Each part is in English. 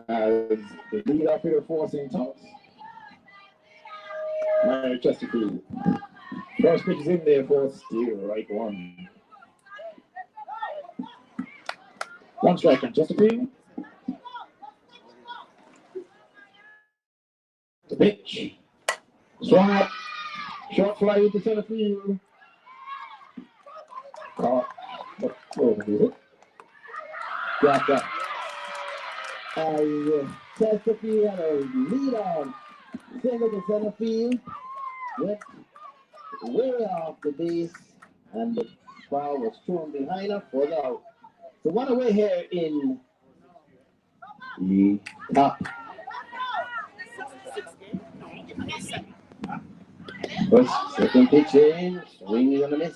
as the lead off here for St. Thomas. Mary Chesterfield. First pitch is in there for steal, right one. One strike on Chesterfield. The pitch. Swung up. Short fly into center field. Caught. Oh, is it? Got that. Chesterfield had a lead on single to center field. Went way off the base, and the ball was thrown behind her for the out. So one away here in the top. First, second pitch in, swing is gonna miss.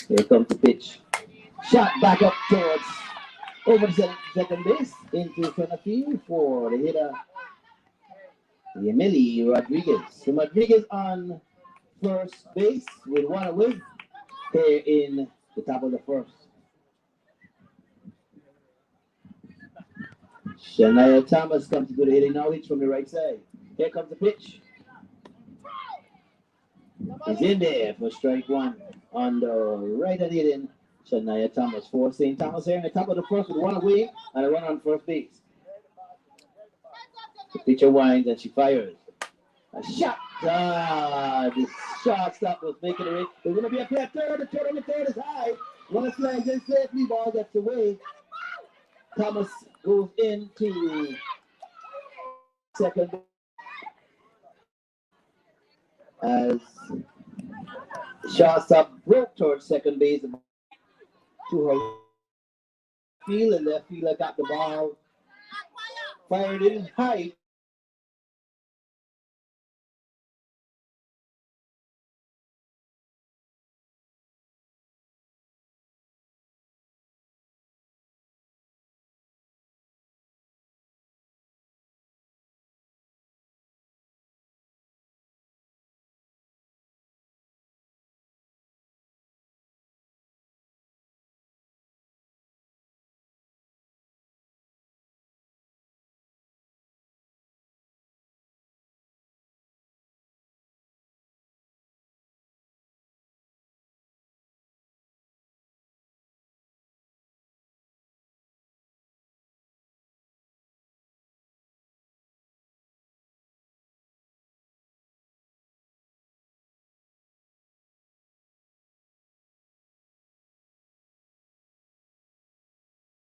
Here comes the pitch. Shot back up towards over the second base into center field for the hitter, Emily Rodriguez. So Rodriguez on first base with one away here in the top of the first. Shania Thomas comes to do the hitting now. It's from the right side. Here comes the pitch. He's in there for strike one on the right hand hitting. Shania Thomas for St. Thomas here in the top of the first with one away and a run on first base. The pitcher winds and she fires. A shot. The shortstop was making it. There's going to be a play at third. The third on the third is high. One flags in safely. Ball gets away. Thomas goes into second as shortstop broke towards second base to her field, and left fielder got the ball, fired in high.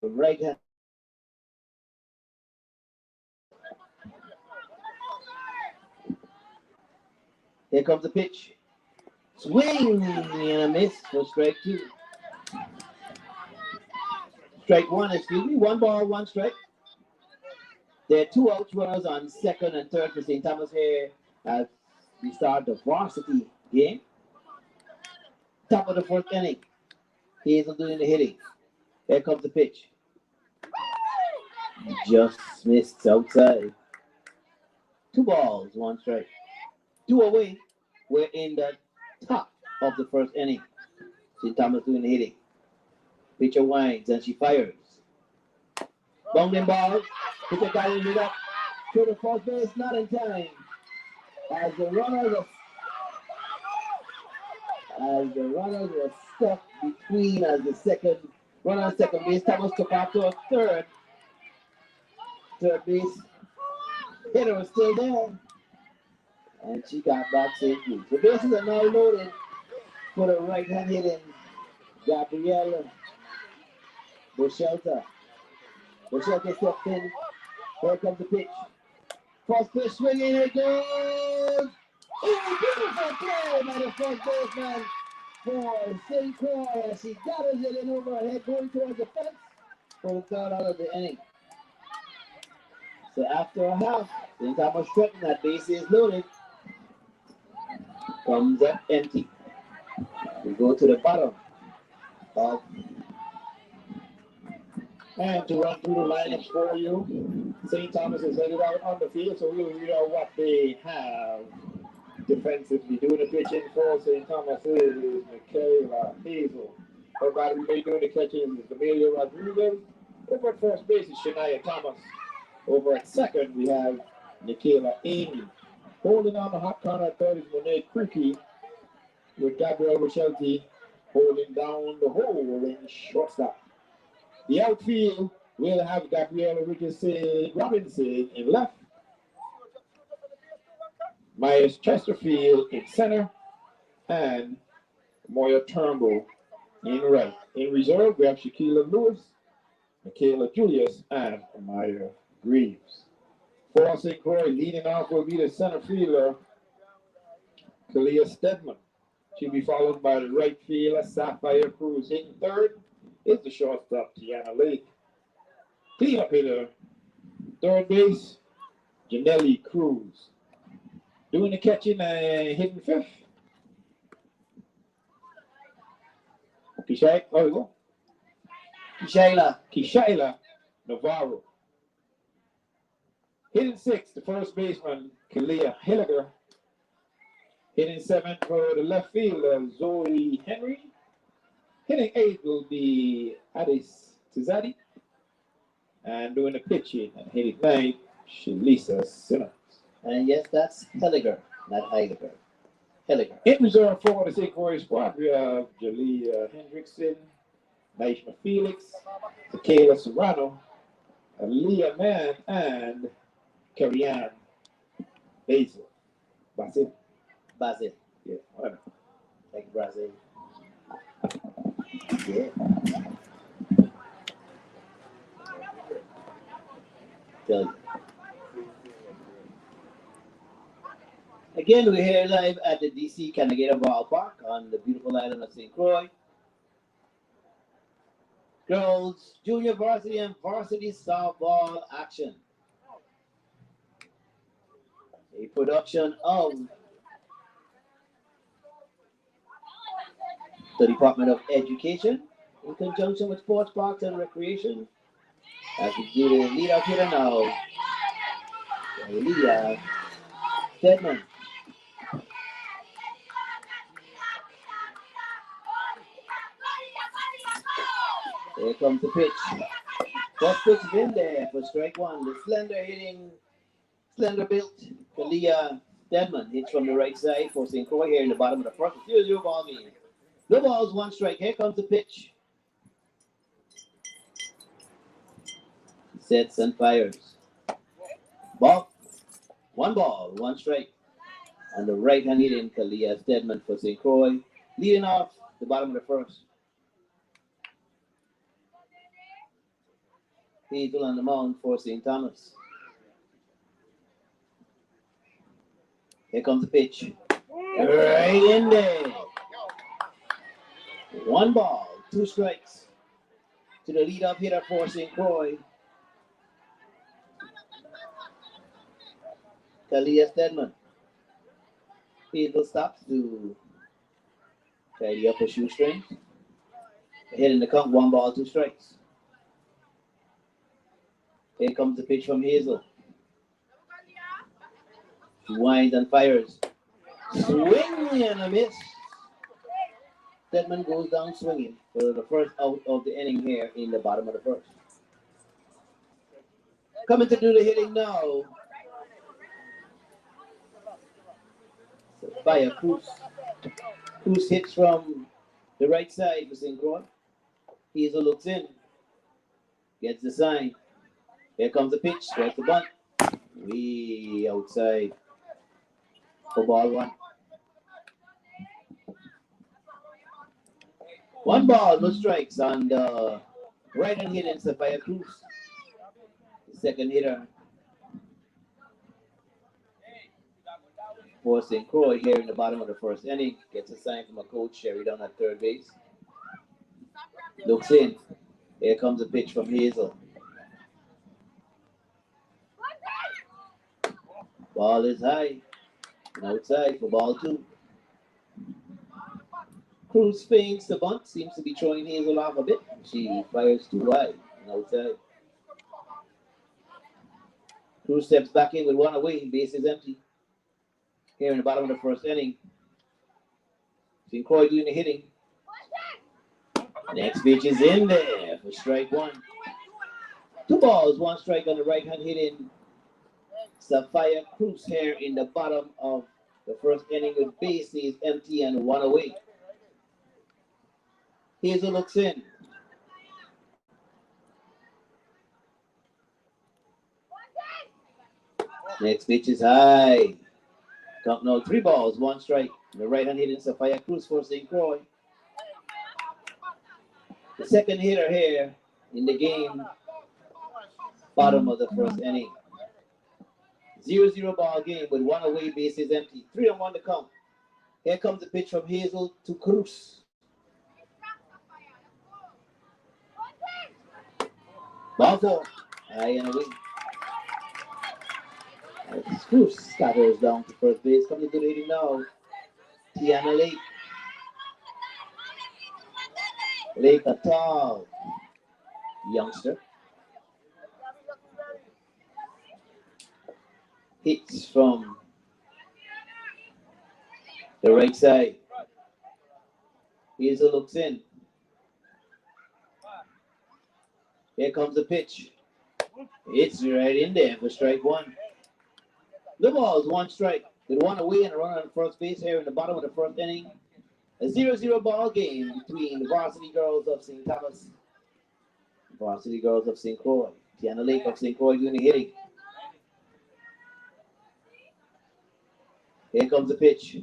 Right hand. Here comes the pitch. Swing and a miss for strike two. Strike one, excuse me. One ball, one strike. There are two outs, runners on second and third for St. Thomas here as we start the varsity game. Top of the fourth inning. Hazel doing the hitting. Here comes the pitch. Just missed outside. Two balls, one strike. Two away. We're in the top of the first inning. St. Thomas doing the hitting. Pitcher winds and she fires. Bounding ball. Pitcher got it up to the first base, not in time. As the runners were stuck between as the second runner on second base. Thomas took off to a third base. Hitter was still there. And she got back safely. The bases are now loaded for the right hand hitting Gabrielle Bochelta. Bochelta stepped in. Here comes the pitch. First pitch swinging, it goes. Oh, beautiful play by the first baseman for St. Croix as she gathers it in over her head going towards the fence for the third out of the inning. So after a half, St. Thomas threatened that base is loaded. Comes up empty. We go to the bottom of. And to run through the lineups for you, St. Thomas is headed out on the field, so we'll read out what they have defensively. Doing the pitching for St. Thomas is Michaela Hazel. Everybody may doing the catching is Amelia Rodriguez. Over at first base is Shania Thomas. Over at second, we have Nikayla Amy. Holding on the hot corner at third is Monet Cookie with Gabrielle Rochelty holding down the hole in shortstop. The outfield will have Gabrielle Robinson in left, Myers Chesterfield in center, and Moya Turnbull in right. In reserve, we have Shaquila Lewis, Michaela Julius, and Maya Greaves. For St. Croix, leading off will be the center fielder, Kalia Stedman. She'll be followed by the right fielder, Sapphire Cruz. Hitting third is the shortstop, Tiana Lake. Cleanup hitter, third base, Janelli Cruz. Doing the catching and hitting fifth. Kishaila Navarro. Hitting sixth, the first baseman, Kalia Hilliger. Hitting seventh for the left fielder, Zoe Henry. Hitting eighth will be Addis Tizadi. And doing the pitching and hitting ninth, Shalisa Simmons. And yes, that's Hilliger, not Heidegger. Hilliger. In reserve for the St. Croix squad, we have Jalea Hendrickson, Naishma Felix, Kayla Serrano, Leah Mann, and Carrie-Ann Basil. Basil. Yeah, whatever. Like Brazil. Yeah. Tell you. Again, we're here live at the DC Canagator Ballpark on the beautiful island of St. Croix. Girls, junior varsity and varsity softball action. A production of the Department of Education in conjunction with Sports Parks and Recreation. As we do the lead up here now, Leah Stedman. Here comes the pitch. First pitch is in there for strike one. The slender built Kalia Stedman hits from the right side for St. Croix here in the bottom of the first. 0-0 ball game. No balls, one strike. Here comes the pitch. Sets and fires. Ball. One ball, one strike. On the right hand hitting Kalia Stedman for St. Croix. Leading off the bottom of the first. Hazel on the mound for St. Thomas. Here comes the pitch. Right in there. One ball, two strikes to the lead-up hitter for St. Croix. Kalia Stedman. Hazel stops to tidy up her shoestring. Hitting the count, one ball, two strikes. Here comes the pitch from Hazel. She winds and fires. Swing and a miss. Stedman goes down swinging for the first out of the inning here in the bottom of the first. Coming to do the hitting now. Fire Cruz. Cruz hits from the right side for St. Croix. Hazel looks in. Gets the sign. Here comes the pitch. Strikes the bunt. Way outside for ball one. One ball, no strikes on the right hand hitter, Sapphire Cruz. The second hitter for St. Croix here in the bottom of the first inning. Gets a sign from a coach, Sherry down at third base. Looks in. Here comes a pitch from Hazel. Ball is high and outside for ball two. Cruz feints the bunt, seems to be throwing Hazel off a bit. She fires too wide and outside. Cruz steps back in with one away. Base is empty. Here in the bottom of the first inning. St. Croix doing the hitting. Next pitch is in there for strike one. 2 balls, 1 strike on the right hand hitting Sapphire Cruz here in the bottom of the first inning with bases empty and 1 away. Hazel looks in. Next pitch is high. Count now 3 balls, 1 strike. The right hand hitting Sapphire Cruz for St. Croix. The second hitter here in the game, bottom of the first inning. 0-0 ball game with 1 away, bases empty. 3-1 to count. Here comes the pitch from Hazel to Cruz. Ball 4. High and away. Cruz scatters down to first base. Coming to the hitting now. Tiana Lake. Lake, a tall youngster. Hits from the right side. Hazel looks in. Here comes the pitch. It's right in there for strike one. The ball is 1 strike with 1 away and a run on first base here in the bottom of the first inning. A 0-0 ball game between the Varsity Girls of St. Thomas, Varsity Girls of St. Croix. Tiana Lake of St. Croix doing the hitting. Here comes the pitch.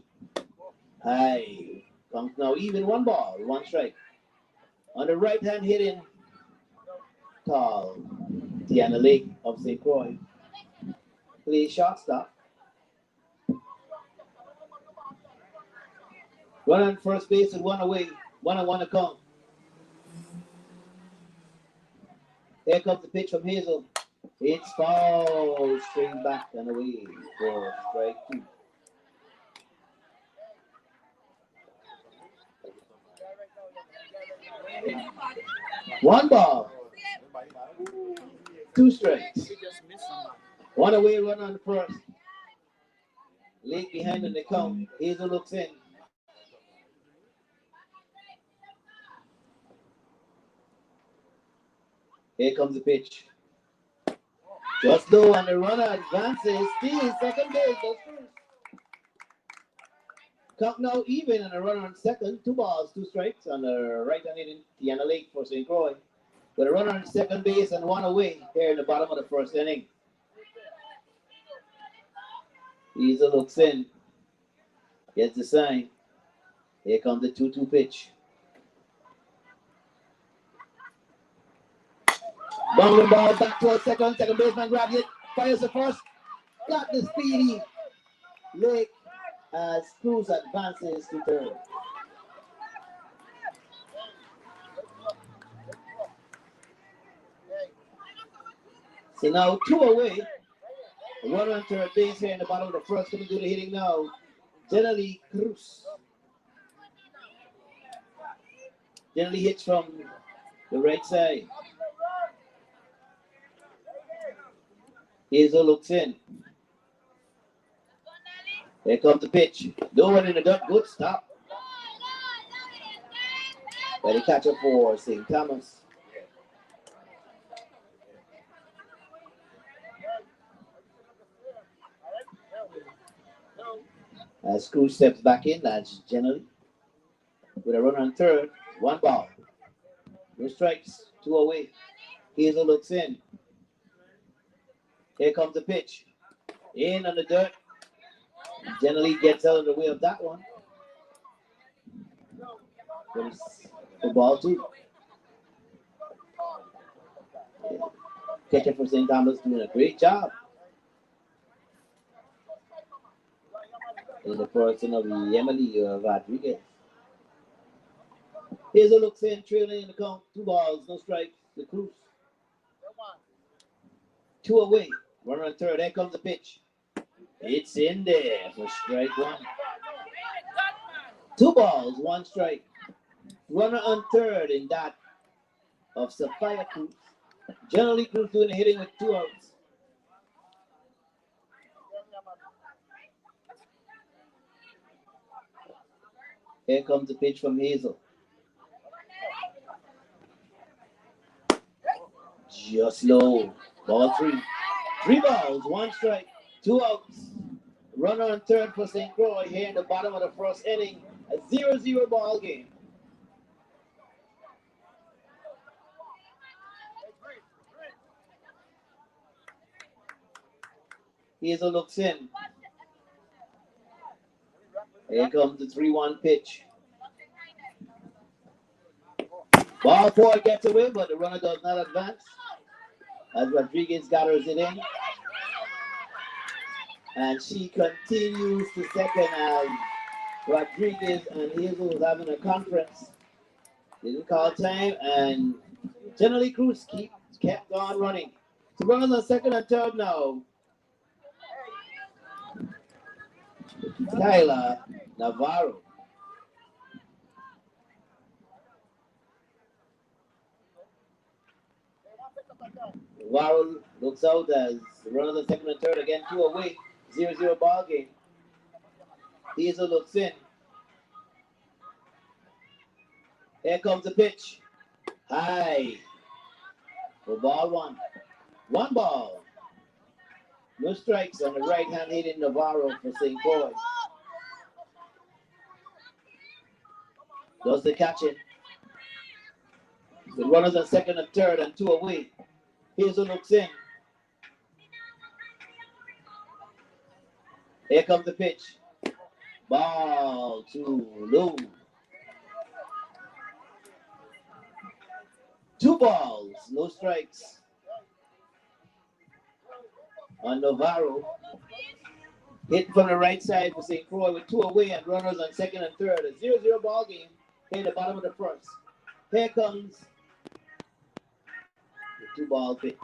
High. Comes now even 1 ball, 1 strike. On the right hand hitting, tall Tiana Lake of St. Croix. Play shortstop. Run on first base and 1 away. 1-1 to count. Here comes the pitch from Hazel. It's foul. Straight back and away for strike 2. One ball. 2 strikes. 1 away, run on the first. Lake behind on the count. Hazel looks in. Here comes the pitch. Just low and the runner advances. Still second base. Count now even and a runner on second. 2 balls, 2 strikes on the right hand hitting Tiana Lake for St. Croix. With a runner on second base and 1 away here in the bottom of the first inning. Hazel looks in. Gets the sign. Here comes the 2-2 pitch. Bouncing ball back towards second. Second baseman grabs it. Fires the first. Got the speedy Lake as Cruz advances to third. So now 2 away. One on third base here in the bottom of the first. Coming to the hitting now. Generally Cruz. Generally hits from the right side. Hazel looks in. Here comes the pitch. No one in the dirt. Good stop. By the catcher for St. Thomas. As Cruz steps back in, that's generally. With a run on third, 1 ball. No strikes, 2 away. Hazel looks in. Here comes the pitch. In on the dirt. Generally gets out of the way of that one. For ball 2. Catcher for St. Thomas doing a great job. In the person of Emily Rodriguez. Hazel looks in, trailing in the count. 2 balls, no strikes. The Cruz. 2 away. Runner on third. Here comes the pitch. It's in there for strike 1. 2 balls, 1 strike. Runner on third in that of Sapphire Cruz. Generally Cruz doing the hitting with 2 outs. Here comes the pitch from Hazel. Just low. Ball three. 3 balls, 1 strike, 2 outs. Runner on third for St. Croix here in the bottom of the first inning. A 0-0 ball game. Hazel looks in. Here comes the 3-1 pitch. Ball 4 gets away, but the runner does not advance. As Rodriguez gathers it in. And she continues to second as Rodriguez and Hazel was having a conference. Didn't call time, and generally Cruz kept on running. So runners on second and third now. Kyla Navarro. Navarro looks out as runners on second and third again, 2 away, 0-0 ball game. Hazel looks in. Here comes the pitch. High. For ball 1. 1 ball. No strikes on the right hand hitting Navarro for St. Croix. Does the catching. The runners on second and third and 2 away. Hazel looks in. Here comes the pitch. Ball too low. 2 balls, no strikes on Navarro. Hit from the right side for St. Croix with 2 away and runners on second and third. A 0-0 ball game here at the bottom of the first. Here comes the 2-ball pitch.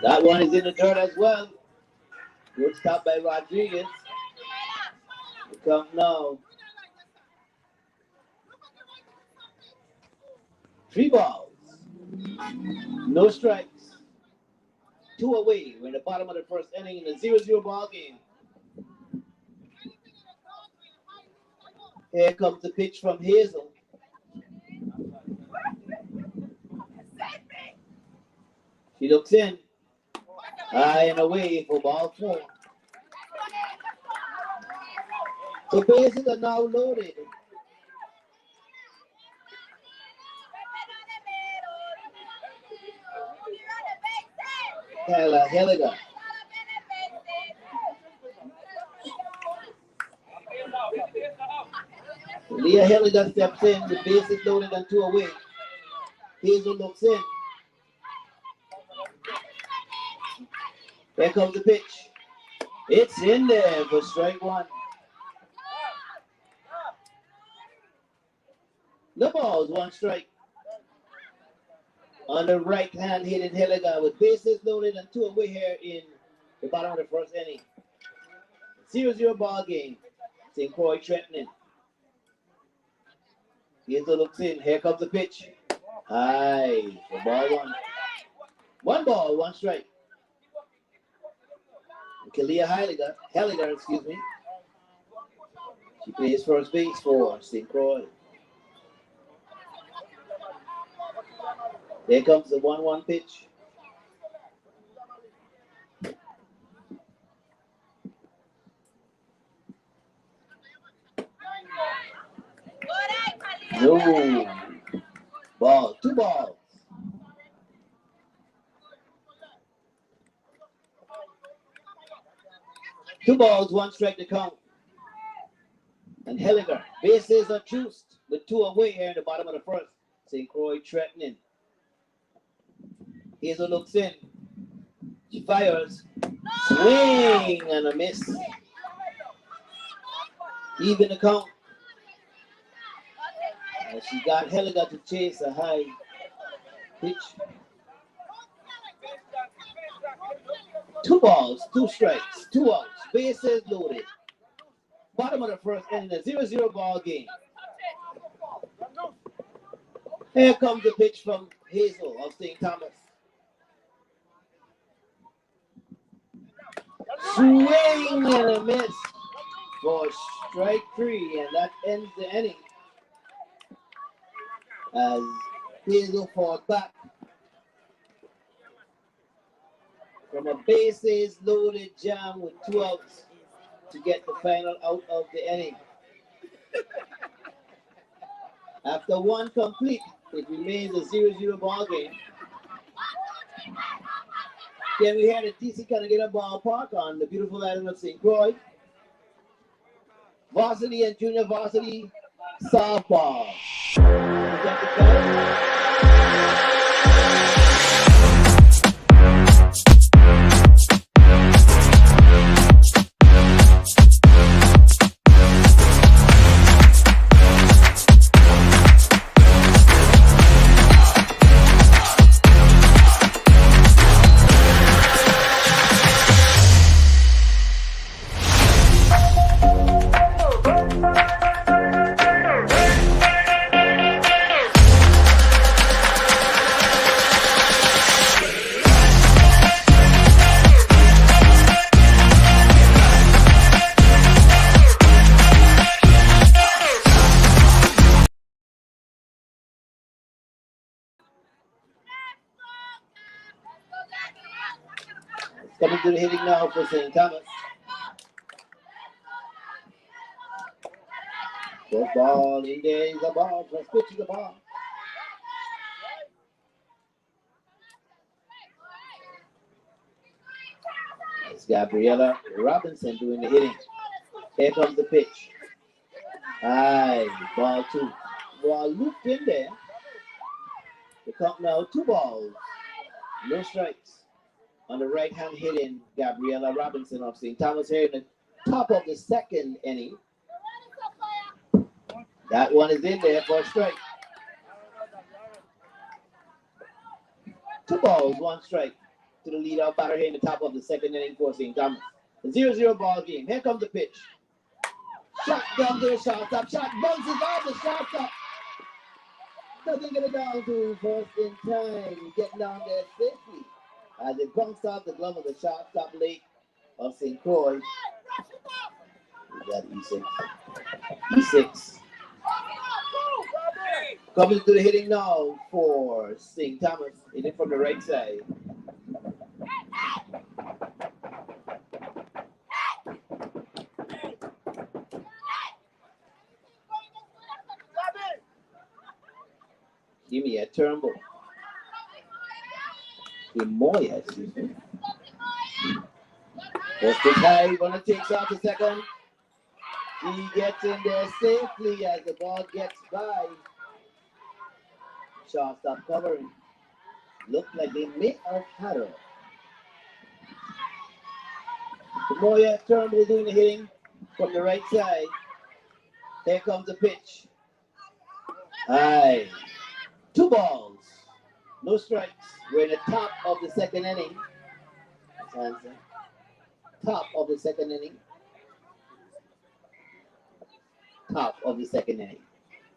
That one is in the dirt as well. Good stop by Rodriguez. Here come now. 3 balls. No strikes. 2 away. We're in the bottom of the first inning in a 0-0 ball game. Here comes the pitch from Hazel. She looks in. High and away for ball 4. So bases are now loaded. Kyla Helliger. Leah Helliger steps in. The bases loaded and 2 away. Hazel looks in. Here comes the pitch. It's in there for strike 1. No balls, 1 strike. On the right hand hitting Helliger with bases loaded and 2 away here in the bottom of the first inning. 0-0 ball game. St. Croix threatening. Hazel looks in. Here comes the pitch. High for ball 1. 1 ball, 1 strike. Kalia Helliger, excuse me. She plays first base for St. Croix. There comes the 1-1 pitch. No. Ball, 2 balls. Two balls, 1 strike to count. And Helliger, bases are juiced with 2 away here in the bottom of the first. St. Croix threatening. Hazel looks in. She fires. Swing and a miss. Even the count. And she got Helliger to chase a high pitch. 2 balls, 2 strikes, 2 outs, bases loaded. Bottom of the first inning, a 0-0 ball game. Here comes the pitch from Hazel of St. Thomas. Swing and a miss for strike 3, and that ends the inning as Hazel falls back from a bases loaded jam with 2 outs to get the final out of the inning. After 1 complete, it remains a 0-0 ball game. Then we had a TC Canagata ballpark on the beautiful island of St. Croix. Varsity and junior varsity softball. Coming to the hitting now for St. Thomas. First ball in there is a ball. First pitch is a ball. It's Gabriella Robinson doing the hitting. Here comes the pitch. Aye, ball 2. Ball looped in there. The count now 2 balls. No strikes. On the right hand hitting Gabriella Robinson of St. Thomas here in the top of the 2nd inning. That one is in there for a strike. 2 balls, 1 strike to the leadoff batter here in the top of the 2nd inning for St. Thomas. A 0-0 ball game. Here comes the pitch. Shot down to the shortstop. Shot bounces off the shortstop. Doesn't get it down to first in time. Getting down there safely. As it bounced off the glove of the shortstop leg of St. Croix. We got E6. E6. Coming to the hitting now for St. Thomas. Hitting from the right side. Give me a Turnbull. Moya, excuse me. First pitch high, gonna take off the second. He gets in there safely as the ball gets by. Shortstop covering. Looked like they may have had her. Moya Turnbull doing the hitting from the right side. Here comes the pitch. Aye. 2 balls. No strikes. We're in the top of the 2nd inning. Top of the 2nd inning. Top of the 2nd inning.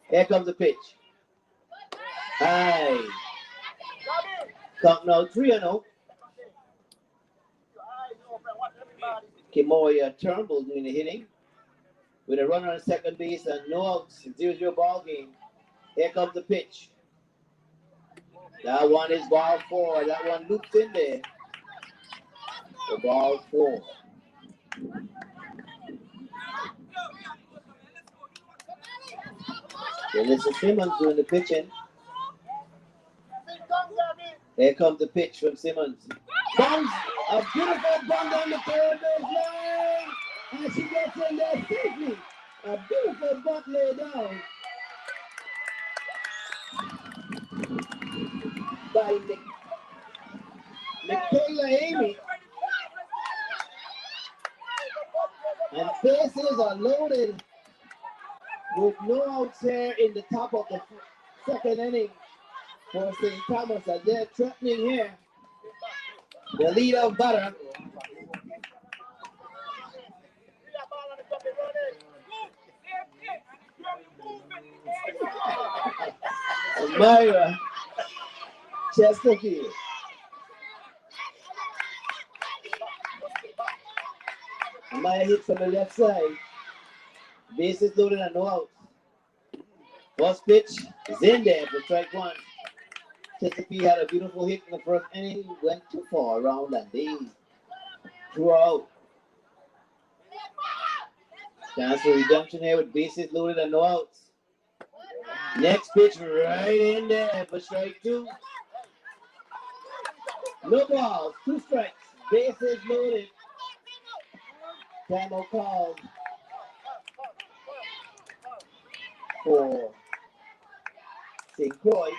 Here comes the pitch. High. Count now 3-0. Kimoya Turnbull doing the hitting. With a runner on second base and no outs. 0-0 ball game. Here comes the pitch. That one is ball 4. That one loops in there. The ball 4. Then Mr. Simmons doing the pitching. Here comes the pitch from Simmons. Bounce, a beautiful bomb down the third base line. And she gets in there safely. A beautiful bunt laid down by Michaela Amy. And bases are loaded with no outs here in the top of the 2nd inning for St. Thomas as they're threatening here. The leadoff batter. Myra Chesterfield. Maya hit from the left side. Bases loaded and no outs. First pitch is in there for strike one. Chesapeake had a beautiful hit in the first inning, went too far around and they threw out. Chance for redemption here with bases loaded and no outs. Next pitch right in there for strike two. No balls, 2 strikes, bases loaded. Time called for St. Croix.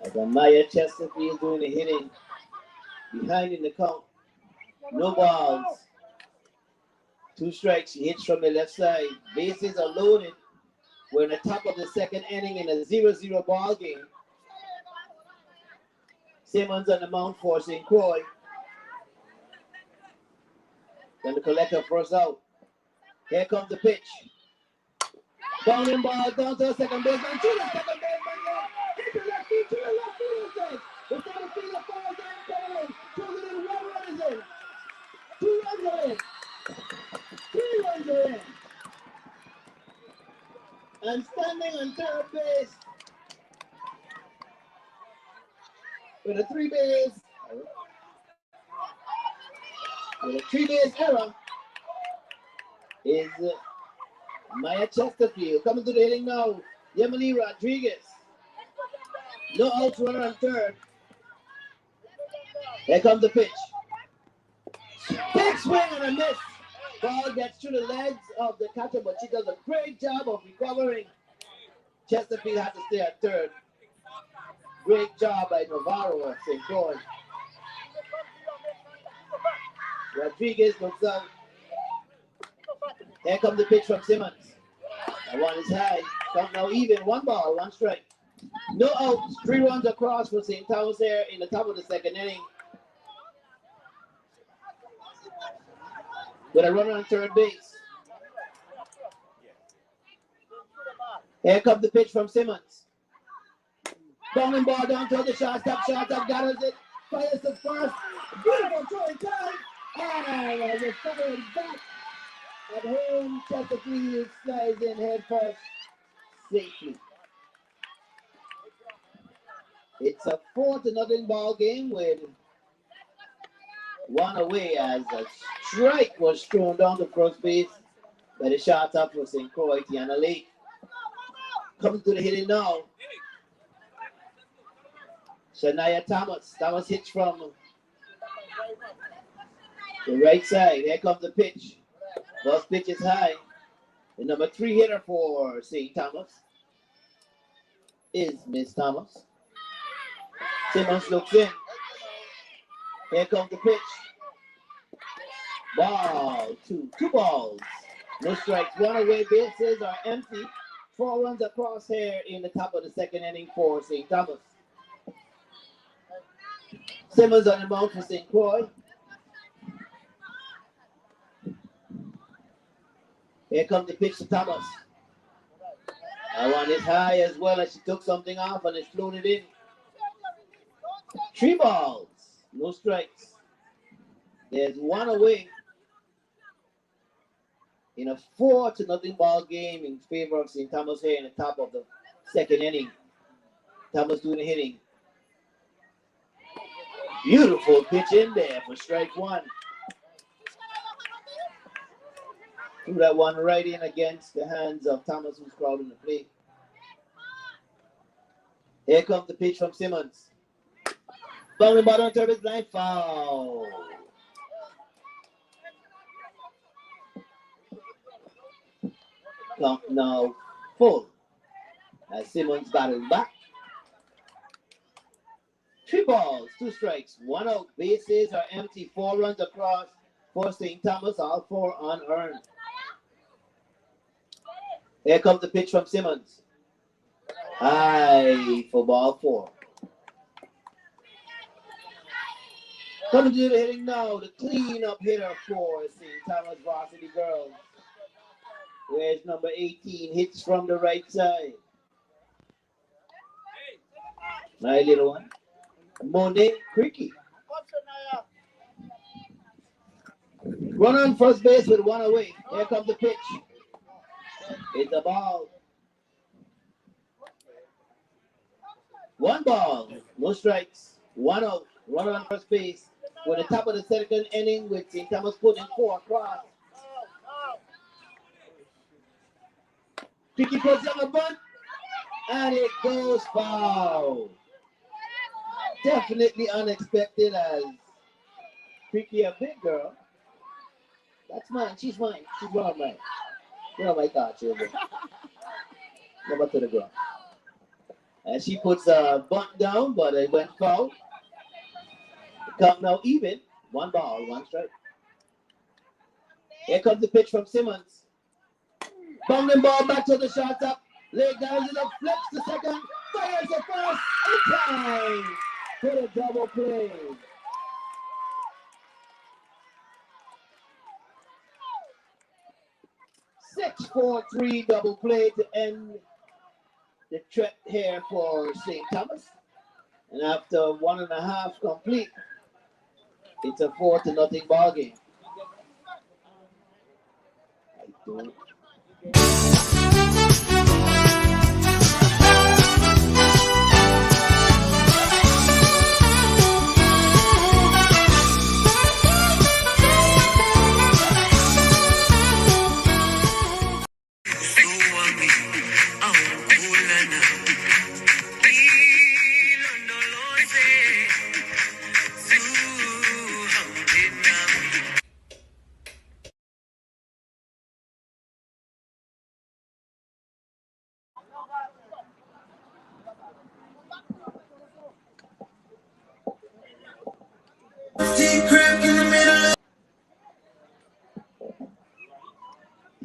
As Amaya Chesterfield doing the hitting behind in the count. No balls. 2 strikes. She hits from the left side. Bases are loaded. We're in the top of the second inning in a 0-0 ball game. Simmons on the mound for St. Croix. Going to collect her first out. Here comes the pitch. Bowling ball down to the second baseman. To the second baseman. Hit the left field. To the left field. The center fielder falls down. Throws it in. 1 run is in. 2 runs are in. 3 runs are in. And standing on third base with a 3-base error is Maya Chesterfield. Coming to the hitting now, Yemini Rodriguez. No outs, runner on third. Here comes the pitch. Big swing and a miss. Ball gets through the legs of the catcher, but she does a great job of recovering. Chesterfield has to stay at third. Great job by Navarro at St. Croix. Rodriguez looks out. Here comes the pitch from Simmons. That one is high. Count now even. 1 ball, 1 strike. No outs. 3 runs across for St. Thomas here in the top of the second inning. With a runner on third base. Here comes the pitch from Simmons. Bowling ball down to the shortstop. Shortstop gathers it. Fires to first. Beautiful throwing time. And we're firing back. At home, Chesterfield slides in head first safely. It's a 4-0 ball game with 1 away as a strike was thrown down to first base by the shortstop for St. Croix, Tiana Lake. Coming to the hitting now. Shania Thomas. Thomas hits from the right side. Here comes the pitch. First pitch is high. The number 3 hitter for St. Thomas is Miss Thomas. Simmons looks in. Here comes the pitch. Ball, 2 balls. No strikes, 1 away. Bases are empty. 4 runs across here in the top of the second inning for St. Thomas. Simmons on the mound for St. Croix. Here comes the pitch to Thomas. That one is high as well as she took something off and it's floated in. 3 balls, no strikes. There's 1 away in a 4-0 ball game in favor of St. Thomas here in the top of the second inning. Thomas doing the hitting. Beautiful pitch in there for strike 1. Threw that one right in against the hands of Thomas, who's crowding the plate. Here comes the pitch from Simmons. Bowling ball on third base line, foul. Count now full as Simmons battles back. 3 balls, 2 strikes, 1 out. Bases are empty. 4 runs across for St. Thomas, all 4 unearned. Here comes the pitch from Simmons. High for ball 4. Coming to the hitting now, the cleanup hitter for St. Thomas Varsity Girls. Where's number 18? Hits from the right side. My little one. Monday Creaky. Run on first base with one away. Here comes the pitch. It's a ball. One ball, no strikes, one out. Runner on first base. With the top of the second inning, with St. Thomas putting 4 across. Creaky puts on a bunt, and it goes foul. Definitely unexpected, as Creaky, a big girl. That's mine. She's mine. She's one of mine. One of my thoughts, children. Number to the ground. And she puts a bunt down, but it went foul. The count now even. 1 ball, 1 strike. Here comes the pitch from Simmons. Bounding ball back to the shortstop. Lay guys it up, flips to second. Fires the first. In time for the double play. 6-4-3 double play to end the threat here for St. Thomas. And after 1.5 complete, it's a 4-0 ball game. I don't.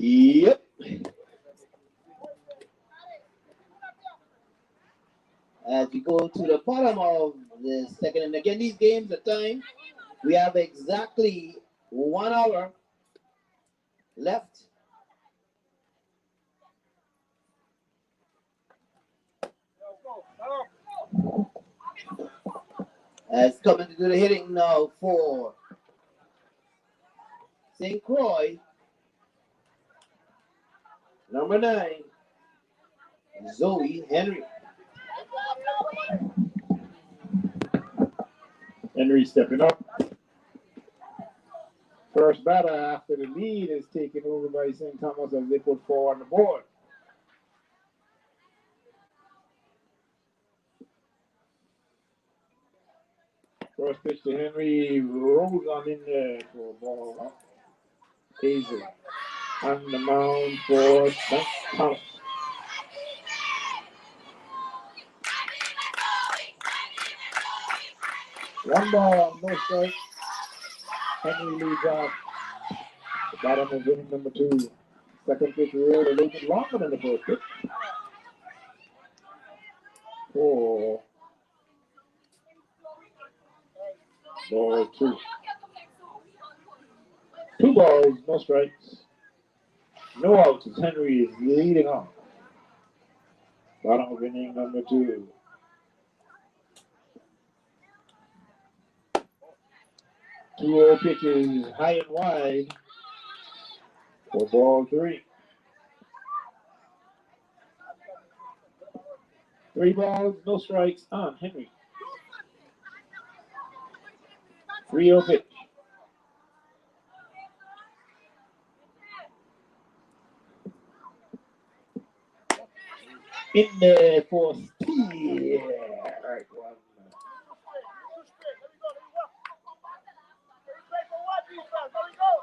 Yep. As we go to the bottom of the second, and again, these games, the time, we have exactly 1 hour left. As coming to do the hitting now for St. Croix, number 9, Zoe Henry. Henry stepping up. First batter after the lead is taken over by St. Thomas as they put 4 on the board. First pitch to Henry, rolls on in there for a ball up. Hazel on the mound for St. Thomas. One ball, no strike. Henry leads off. The bottom of inning number 2. Second pitch rolled a little bit longer than the first pitch. 4. Ball 2. 2 balls, no strikes. No outs as Henry is leading off. Bottom of inning number 2. Two pitches high and wide for ball 3. 3 balls, no strikes on Henry. 3-0 pitch. In there for steal. Right one.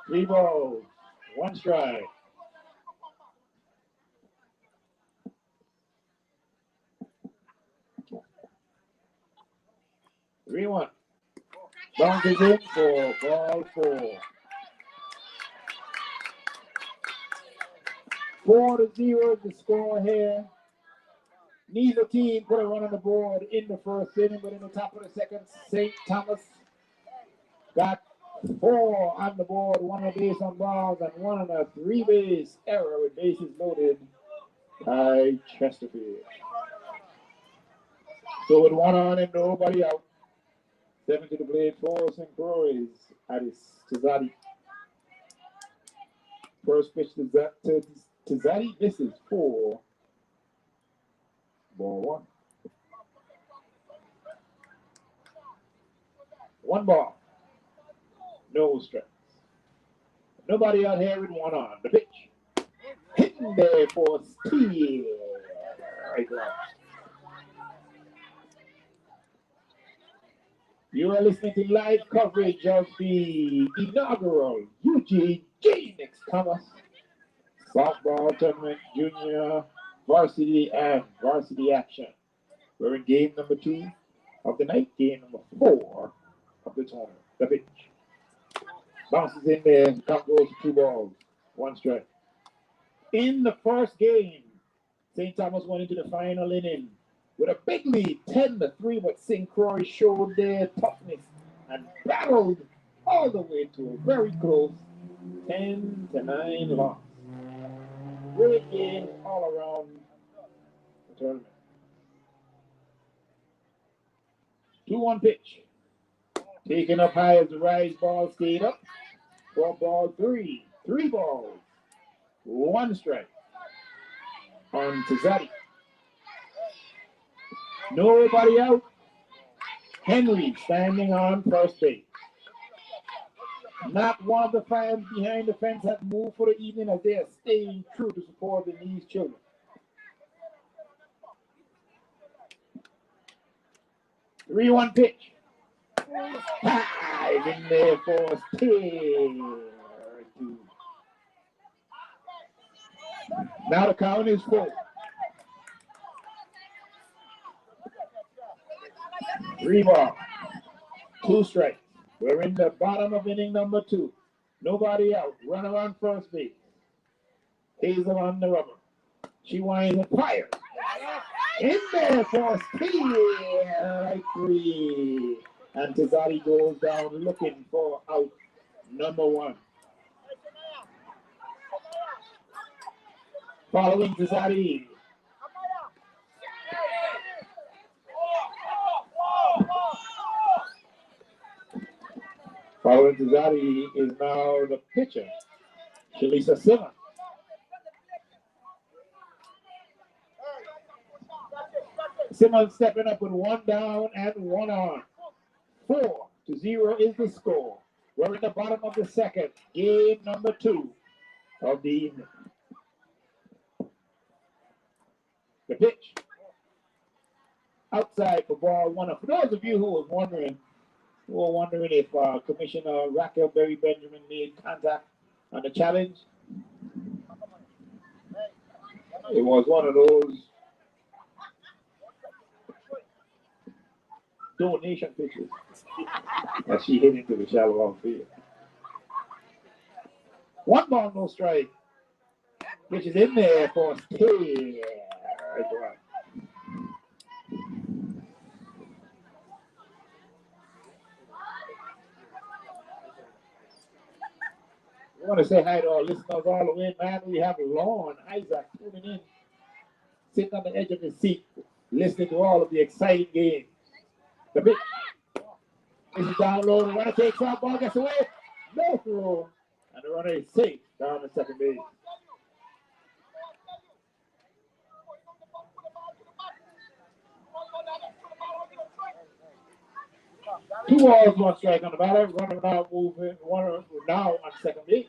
3 balls, 1 strike. Three one. Bounces in for ball 4. 4-0 is the score here. Neither team put a run on the board in the first inning, but in the top of the second, St. Thomas got 4 on the board, 1 on a base on balls, and 1 on a 3-base error with bases loaded by Chesterfield. So with one on and nobody out. 7 to the blade for St. Croix at his Tizati. First pitch to Tizati misses for ball one. One ball. No strikes. Nobody out here with one on. The pitch. Hitting there for steal. Right there. You are listening to live coverage of the inaugural Eugene Genix Thomas softball tournament, junior, varsity, and varsity action. We're in game number 2 of the night, game number 4 of the tournament. The pitch. Bounces in there, count goes to 2 balls, 1 strike. In the first game, St. Thomas went into the final inning with a big lead, 10-3, but St. Croix showed their toughness and battled all the way to a very close 10-9 loss. Great game all around the tournament. 2-1 pitch. Taken up high as the rise ball stayed up. 4-3. 3 balls. 1 strike on Tizati. Nobody out. Henry standing on first base. Not one of the fans behind the fence have moved for the evening as they are staying true to supporting these children. 3-1 pitch. Dive in there for steal. Now the count is 4. 3 balls, 2 strikes. We're in the bottom of inning number 2. Nobody out. Runner on first base. Hazel on the rubber. She winds and fires. In there for steal. Right 3. And Tizati goes down looking for out number 1. Following Tizati. Following Tizati is now the pitcher, Shalisa Simmons. Simmons stepping up with 1 down and 1 on. 4-0 is the score. We're in the bottom of the second, game number 2 of the evening. The pitch. Outside for ball 1. For those of you who were wondering if Commissioner Raquel Berry Benjamin made contact on the challenge, it was one of those donation pitches that she hit into the shallow outfield. 1 ball, no strike. Which is in there for steal. Right. I want to say hi to our listeners all the way, man. We have Lorne Isaac tuning in, sitting on the edge of his seat, listening to all of the exciting games. The pitch. This is down low. The runner takes off, ball gets away. No throw. And the runner is safe down the second base. Two balls, 1 strike on the batter. Runner now moving. Runner now on second base.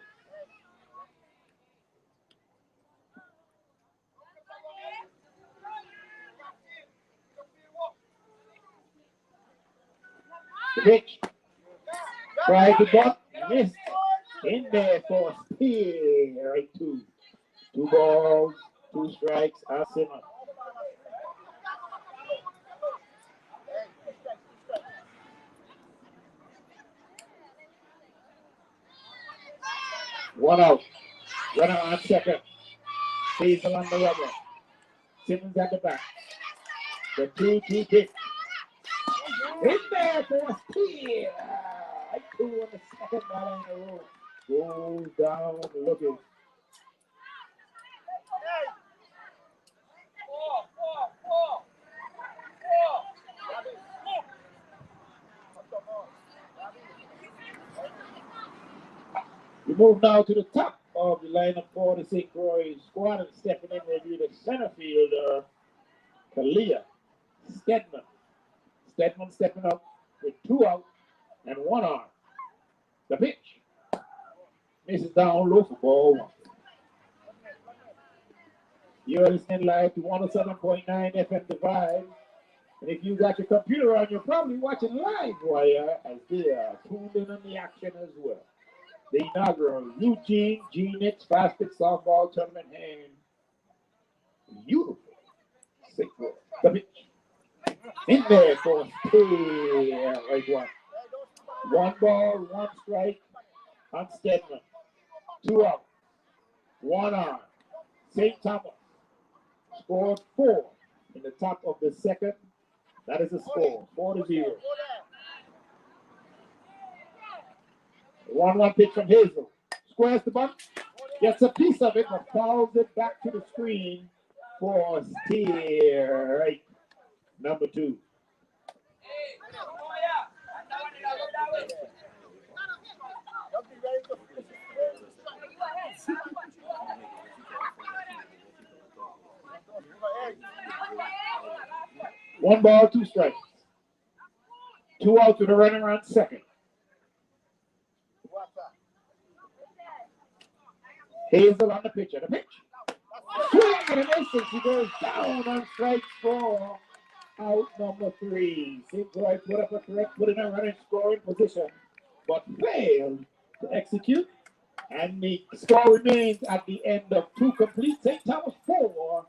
The pitch. Tried to buck. Missed. In there for a steal. Right 2. 2 balls, 2 strikes. Simmons. One out. Runner on second. Hazel on the rubber. Simmons at the back. The 2-2 pitch. In there for a steal. Right 2 on the second ball in a row. Goes down looking. move now to the top of the lineup for the St. Croix squad, and stepping in will be the center fielder, Kalia Stedman. Stedman stepping up with 2 out and 1 on. The pitch. Misses down low for ball 1. You're listening live to 107.9 FM Divide. And if you got your computer on, you're probably watching live wire as they are tuned in on the action as well. The inaugural Eugene Genix Fast Pitch Softball Tournament and beautiful. The pitch. In there for right one. 1 ball, 1 strike on Stedman. 2 out. 1 on. St. Thomas scored 4 in the top of the second. That is the score, 4-0. 1-1 pitch from Hazel. Squares the bunt. Gets a piece of it, but fouls it back to the screen for steer right. Number 2. One ball, 2 strikes. 2 outs with a runner on second. Hazel on the pitcher. The pitch. Swing and a miss, and she goes down on strike 4. Out number 3. St. Croix put up a threat, put in a running scoring position, but failed to execute. And the score remains at the end of 2 complete. St. Thomas 4,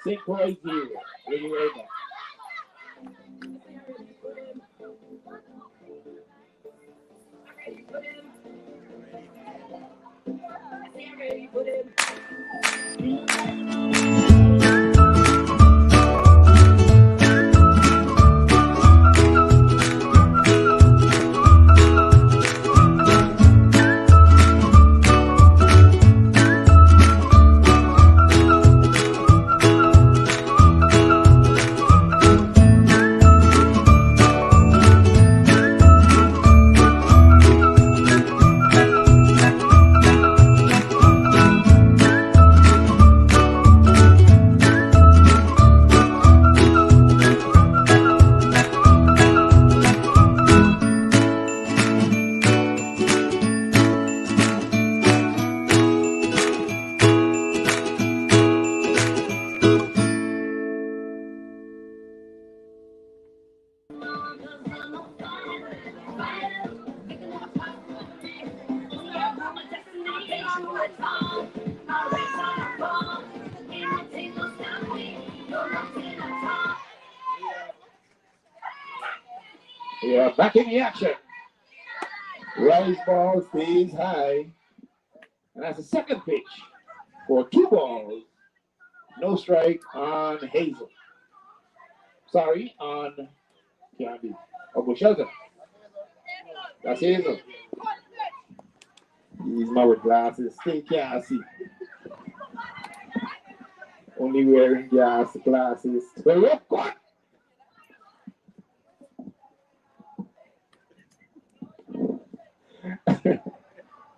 St. Croix 0. We'll be right back. We are back in the action. Rise ball stays high. And that's the second pitch for 2 balls. No strike on Hazel. Sorry, on Candy. Oh, Shelton. That's Hazel. He's my with glasses. Still can't see. Only wearing glasses. Well, what?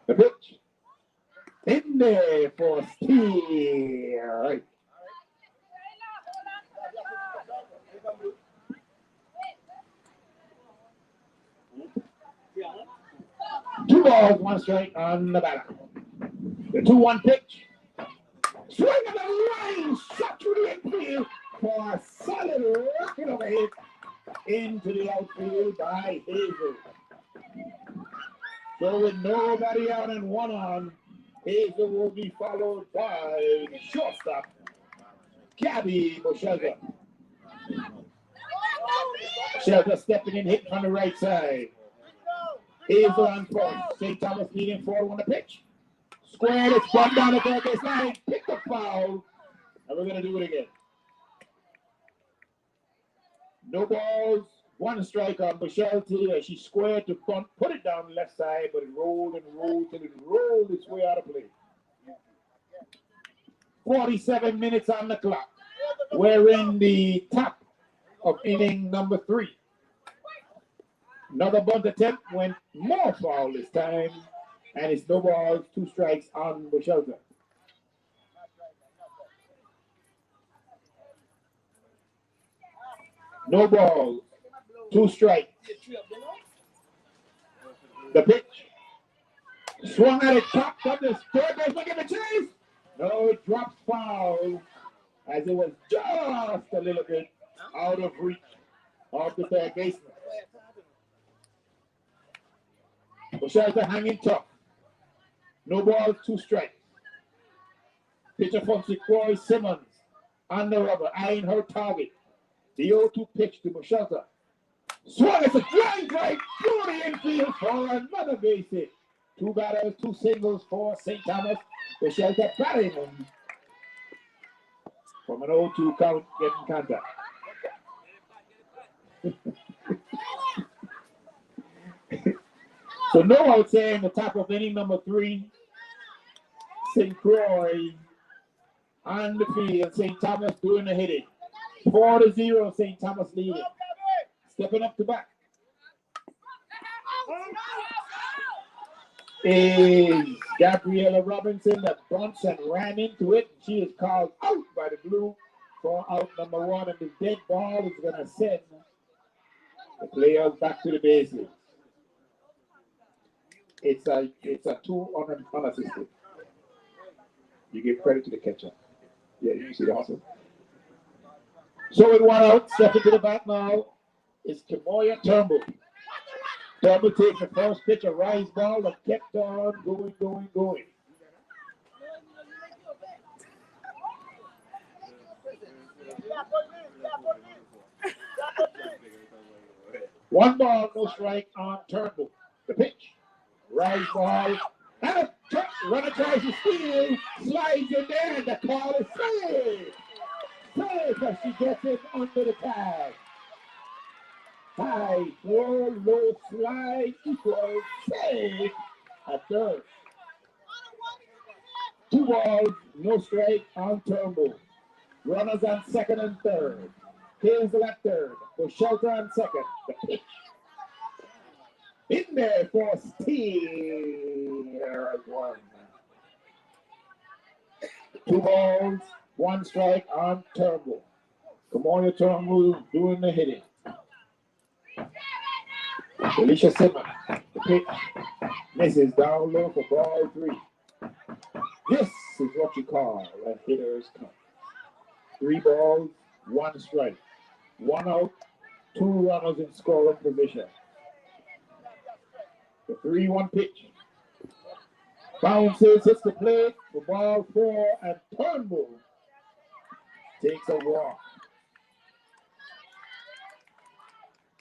The pitch. In there for steer. Right. Two balls, 1 strike on the batter. The 2-1 pitch. Swing of the line, shot to the infield for a solid rocket of a hit into the outfield by Hazel. So with nobody out and 1 on, Hazel will be followed by shortstop Gabby Boshelga. Shelter stepping in, hitting from the right side. Hazel on first. St. Thomas leading 4-1 the pitch. Squared, it's bumped down the third base line. Pick the foul. And we're going to do it again. No balls. 1 strike on Michelle T. She squared to front, put it down the left side, but it rolled and rolled till it rolled its way out of play. 47 minutes on the clock. We're in the top of inning number 3. Another bunt attempt went more foul this time. And it's no balls, 2 strikes on Bushelter. No balls, 2 strikes. The pitch. Swung at it, chopped on this third base, look at the chase. No, it drops foul as it was just a little bit out of reach of the third baseman. Bushelter hanging tough. No balls, 2 strikes. Pitcher from Roy Simmons on the rubber, eyeing her target. The 0-2 pitch to Bushelter. Swung as a flying drive through the infield for another base hit. 2 batters, 2 singles for St. Thomas. Bushelter batting him from an 0-2 count, getting contact. So no out there in the top of inning number 3. St. Croix on the field. St. Thomas doing the hitting. 4-0, St. Thomas leading. Stepping up to bat is Gabriella Robinson that bunts and ran into it. She is called out by the blue for out number 1, and the dead ball is going to send the players back to the bases. It's a 2 unassisted. You give credit to the catcher. Yeah, you see the hustle. So with 1 out, stepping to the bat now is Kemoya Turnbull. Turnbull takes the first pitch, a rise ball that kept on going. One ball, no strike on Turnbull. The pitch, rise ball, and a runner tries to steal, slides in there, and the call is saved. Safe as she gets it under the tag. High throw, low slide equals safe at third. 2 balls, no strike on Turnbull. Runners on second and third. Hazel at third. Bushelter on second. The pitch. In there for steal. 1. 2 balls, 1 strike on Turnbull. Kemoya Turnbull doing the hitting. Alicia Simmons, the pitch, misses down low for ball 3. This is what you call a hitter's count. 3 balls, 1 strike. 1 out, 2 runners in scoring position. The 3-1 pitch. Bounces, hits the plate for ball 4, and Turnbull takes a walk.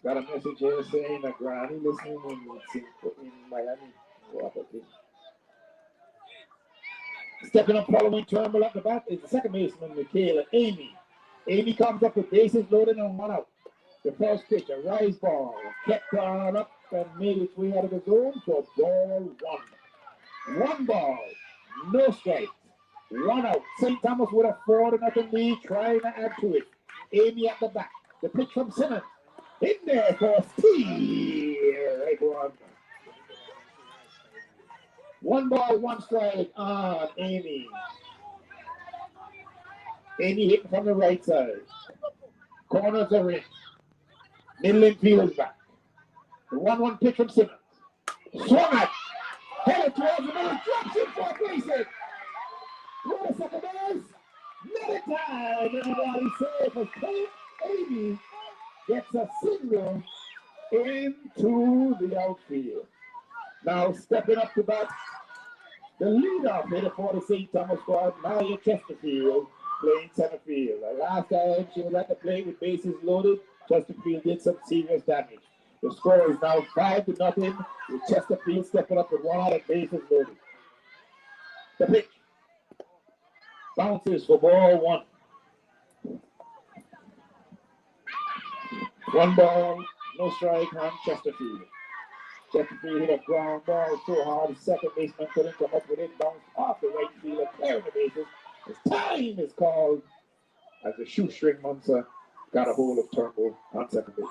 Got a message here saying that Granny listening in Miami. Stepping up following Turnbull at the bat is the second baseman, Michaela Amy. Amy comes up with bases loaded and 1 out. The first pitch, a rise ball, kept on up and made its way out of the zone for ball 1. 1 ball, no strikes, 1 out. St. Thomas with a 4-0 lead, trying to add to it. Amy at the back. The pitch from Simmons. In there for steal. 1 ball, 1 strike on Amy. Amy hitting from the right side. Corners are in. Middle infield is back. The 1-1 pitch from Simmons. Swung at. Headed towards the middle. Drops it for a base hit. Through the second base. Another time. Everybody safe as Amy gets a single into the outfield. Now stepping up to bat, the leadoff hitter for the St. Thomas squad, Maria Chesterfield, playing center field. Last time she was at the plate with bases loaded, Chesterfield did some serious damage. The score is now 5-0, with Chesterfield stepping up with 1 out of bases loaded. The pitch bounces for ball 1. 1 ball, no strike on Chesterfield. Chesterfield hit a ground ball so hard, the second baseman couldn't come up with it, bounced off the right fielder, clearing the bases. His time is called as the shoestring monster got a hold of Turnbull on second base.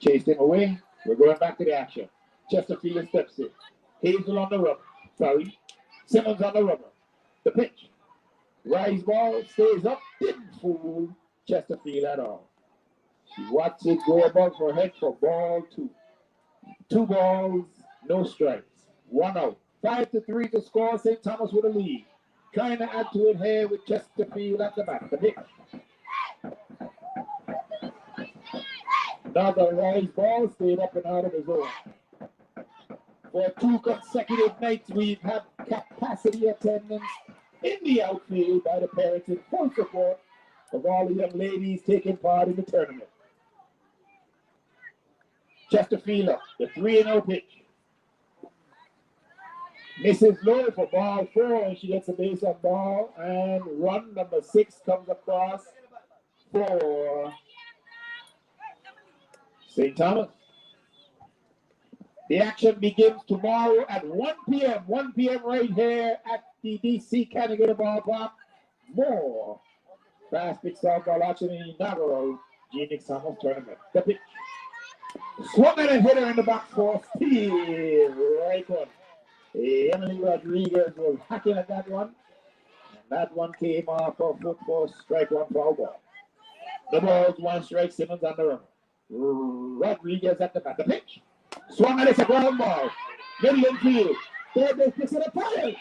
Chased him away, We're going back to the action. Chesterfield steps in. Hazel on the rubber. Sorry. Simmons on the rubber. The pitch. Rise ball stays up. Didn't fool Chesterfield at all. She watched it go above her head for ball two. 2 balls, no strikes. 1 out. 5-3 to score. St. Thomas with a lead. Trying to add to it here with Chesterfield at the back. The pitch. Another rise ball stayed up and out of the zone. For 2 consecutive nights, we've had capacity attendance in the outfield by the parents in full support of all the young ladies taking part in the tournament. Chesterfield up, the 3-0 pitch. Misses low for ball 4, and she gets a base on ball, and run number 6 comes across for St. Thomas. The action begins tomorrow at 1 p.m. 1 p.m. right here at the D.C. Canadian Ballpark. More fast pitch softball action in the inaugural Genix Thomas tournament. The pitch. Swung at a hitter in the box for steal. Right one. Emily Rodriguez was hacking at that one. And that one came off her foot for strike 1 foul ball. The ball's 1 strike. Simmons on the run. Rodriguez at the bat. The pitch. Swung at it, a ground ball. Middle infield. Third base picks it apart.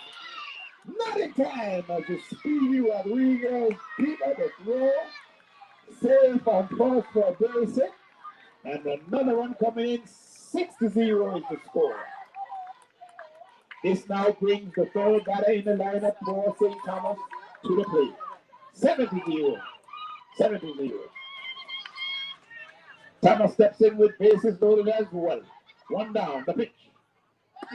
Not in time as the speedy Rodriguez beat at the throw. Save on first for a base hit. And another one coming in. 6-0 is the score. This now brings the third batter in the lineup for St. Thomas to the plate. 7-0. 7-0. Thomas steps in with bases loaded as well. 1 down, the pitch.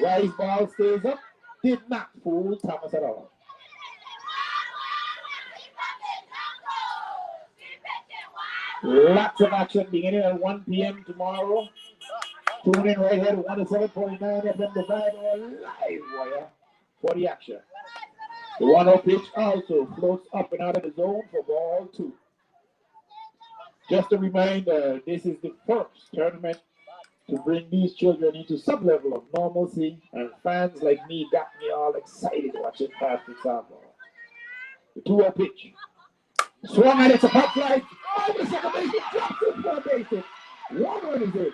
Rise ball stays up. Did not fool Thomas at all. Lots of action beginning at 1 p.m. tomorrow. Tune in right here to 107.9 FM Divide or live wire for the action. The 1-0 pitch also floats up and out of the zone for ball 2. Just a reminder, this is the first tournament to bring these children into some level of normalcy, and fans like me got me all excited watching fast pitch softball. The 2-0 pitch. Swung at it, it's a pop fly. Oh, the second baseman drops it for a base hit. 1 run is it.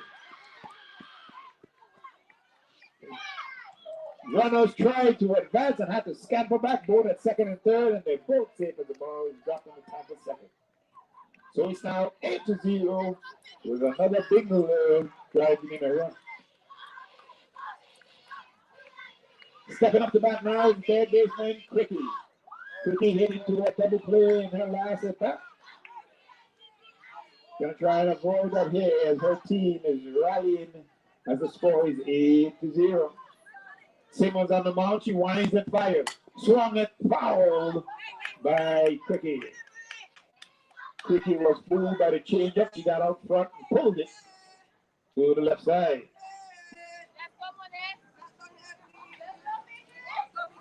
Runners tried to advance and had to scamper back both at second and third, and they both safe as the ball is dropped in the top of second. So it's now 8-0 with another big driving in a run. Stepping up the bat now is third baseman Quickie. Quickie hit into that double play in her last at bat. Gonna try and avoid that here as her team is rallying as the score is 8-0. Simmons on the mound, she winds and fires. Swung and fouled by Quickie. Quickie was fooled by the changeup. She got out front and pulled it to the left side.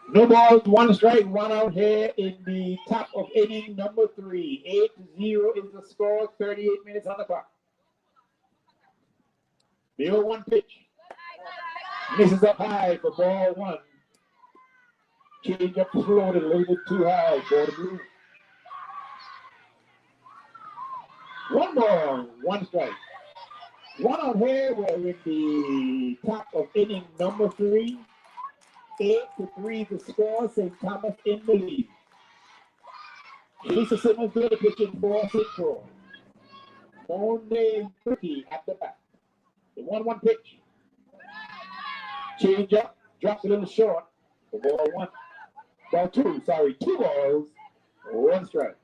No balls, 1 strike, 1 out here in the top of inning number 3. 8-0 is the score, 38 minutes on the clock. The 0-1 pitch. Misses up high for ball 1. Change up floated a little bit too high for the blue. 1 ball, 1 strike. 1 out here, we're in the top of inning number 3. 8-3 the score, St. Thomas in the lead. Lisa Simmons doing the pitching for St. Paul. Monday Quickie at the back. The 1-1 pitch. Change up, drops a little short for ball 1. Ball 2, sorry, 2 balls, 1 strike.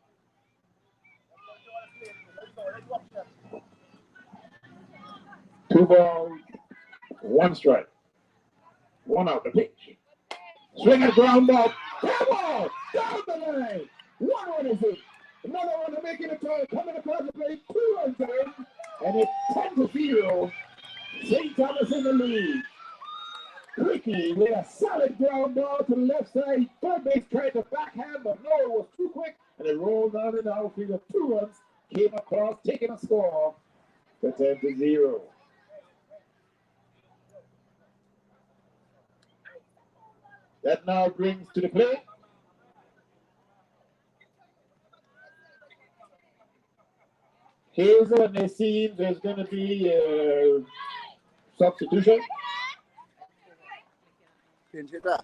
Two balls, 1 strike. 1 out the pitch. Swing and ground ball. Ball down the line. 1 run is it. Another one to make it a turn. Coming across the plate. 2 runs in. And it's 10-0. St. Thomas in the lead. Quickie with a solid ground ball to the left side. Third base tried to backhand, but no, it was too quick. And it rolled down in the outfield of 2 runs. Came across, taking a score to 10-0. That now brings to the plate Hazel, and it seems there's going to be a substitution. Pinch hitter.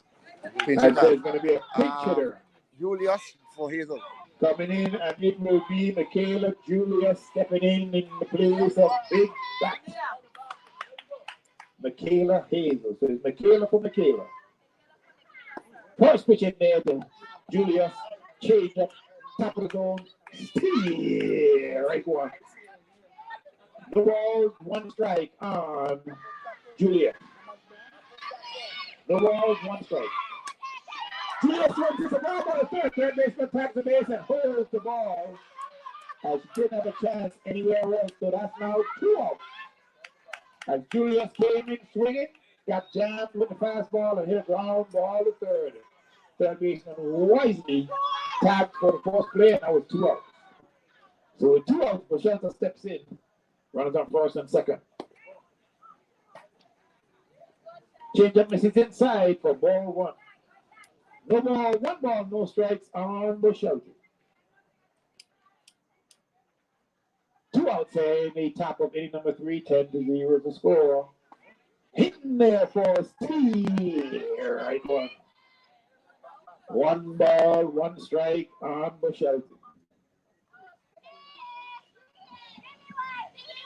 I'd say it's going to be a pinch hitter. Julius for Hazel. Coming in, and it will be Michaela Julius stepping in the place of Big Bat. Michaela Hazel. So it's Michaela for Michaela. First pitch in there to Julius. Change up, top of the zone. Steal, right one. No balls, one strike on Julius. No balls, one strike. Julius runs to the ball by the third baseman taps the base and holds the ball. As she didn't have a chance anywhere else, so that's now 2 outs. As Julius came in swinging, got jammed with the fastball and hit a ground ball to third. Third baseman wisely tapped for the first play, and that was 2 outs. So with 2 outs, Bochelta steps in. Runners on first and second. Change up misses inside for ball 1. No ball, 1 ball, no strikes on Bochelta. 2 outs in the top of inning number 3, 10-0 to score. Hitting there for a steal. Right one. 1 ball, 1 strike on Bochelta.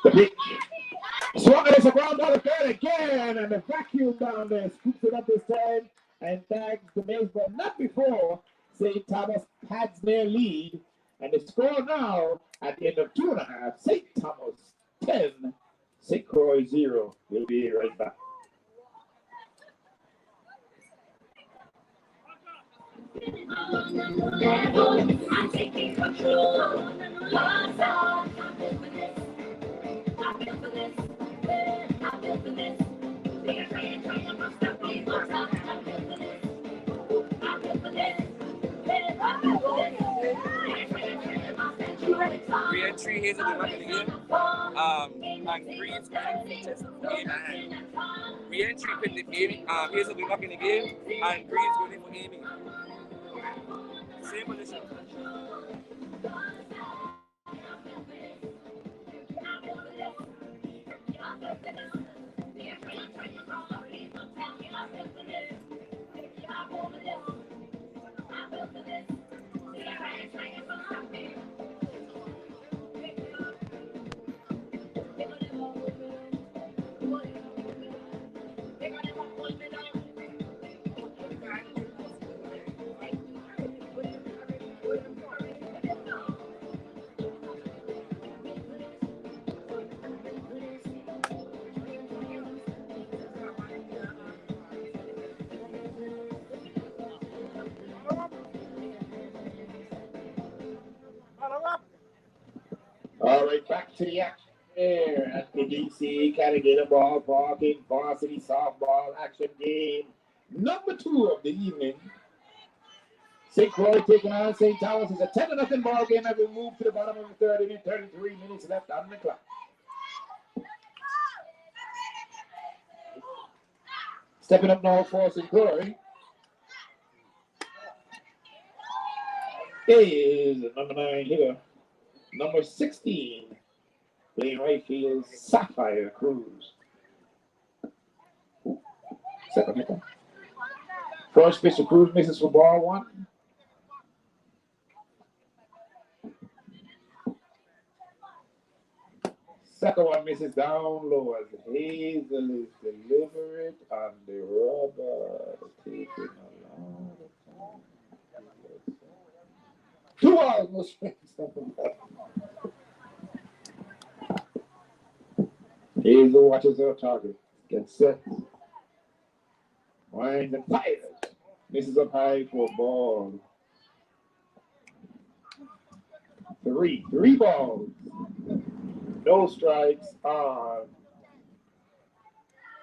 The pitch. Swung it as a ground ball to third again, and the vacuum down there scoops it up this time and tags the baseball. Not before St. Thomas pads their lead, and the score now at the end of 2.5. St. Thomas 10, St. Croix 0. We'll be right back. I'm taking control. I'm built for this. I'm built for this. They're trying to stop me. I'm built for this. I'm built for this. I'm built for this. Re-entry Hazel will not in the game. And Breeze features game ahead. Re-entry put the game. Hazel will not in the game. And Breeze going in for Amy. Same position. All right, back to the action here at the DC Carnegie Ballpark in Varsity Softball action game number 2 of the evening. St. Croix taking on St. Thomas. It's a 10-0 ball game as we move to the bottom of the third inning. 33 minutes left on the clock. Stepping up now for St. Croix is the number 9 hitter. Number 16, playing right field, Sapphire Cruz. Second hitter. First pitch to Cruz misses for ball 1. Second one misses down low as Hazel is deliberate on the rubber. Taking a long time. 2 outs, no strikes. Hazel watches her target. Gets set. Winds and fires. Misses up high for a ball. 3 balls. No strikes on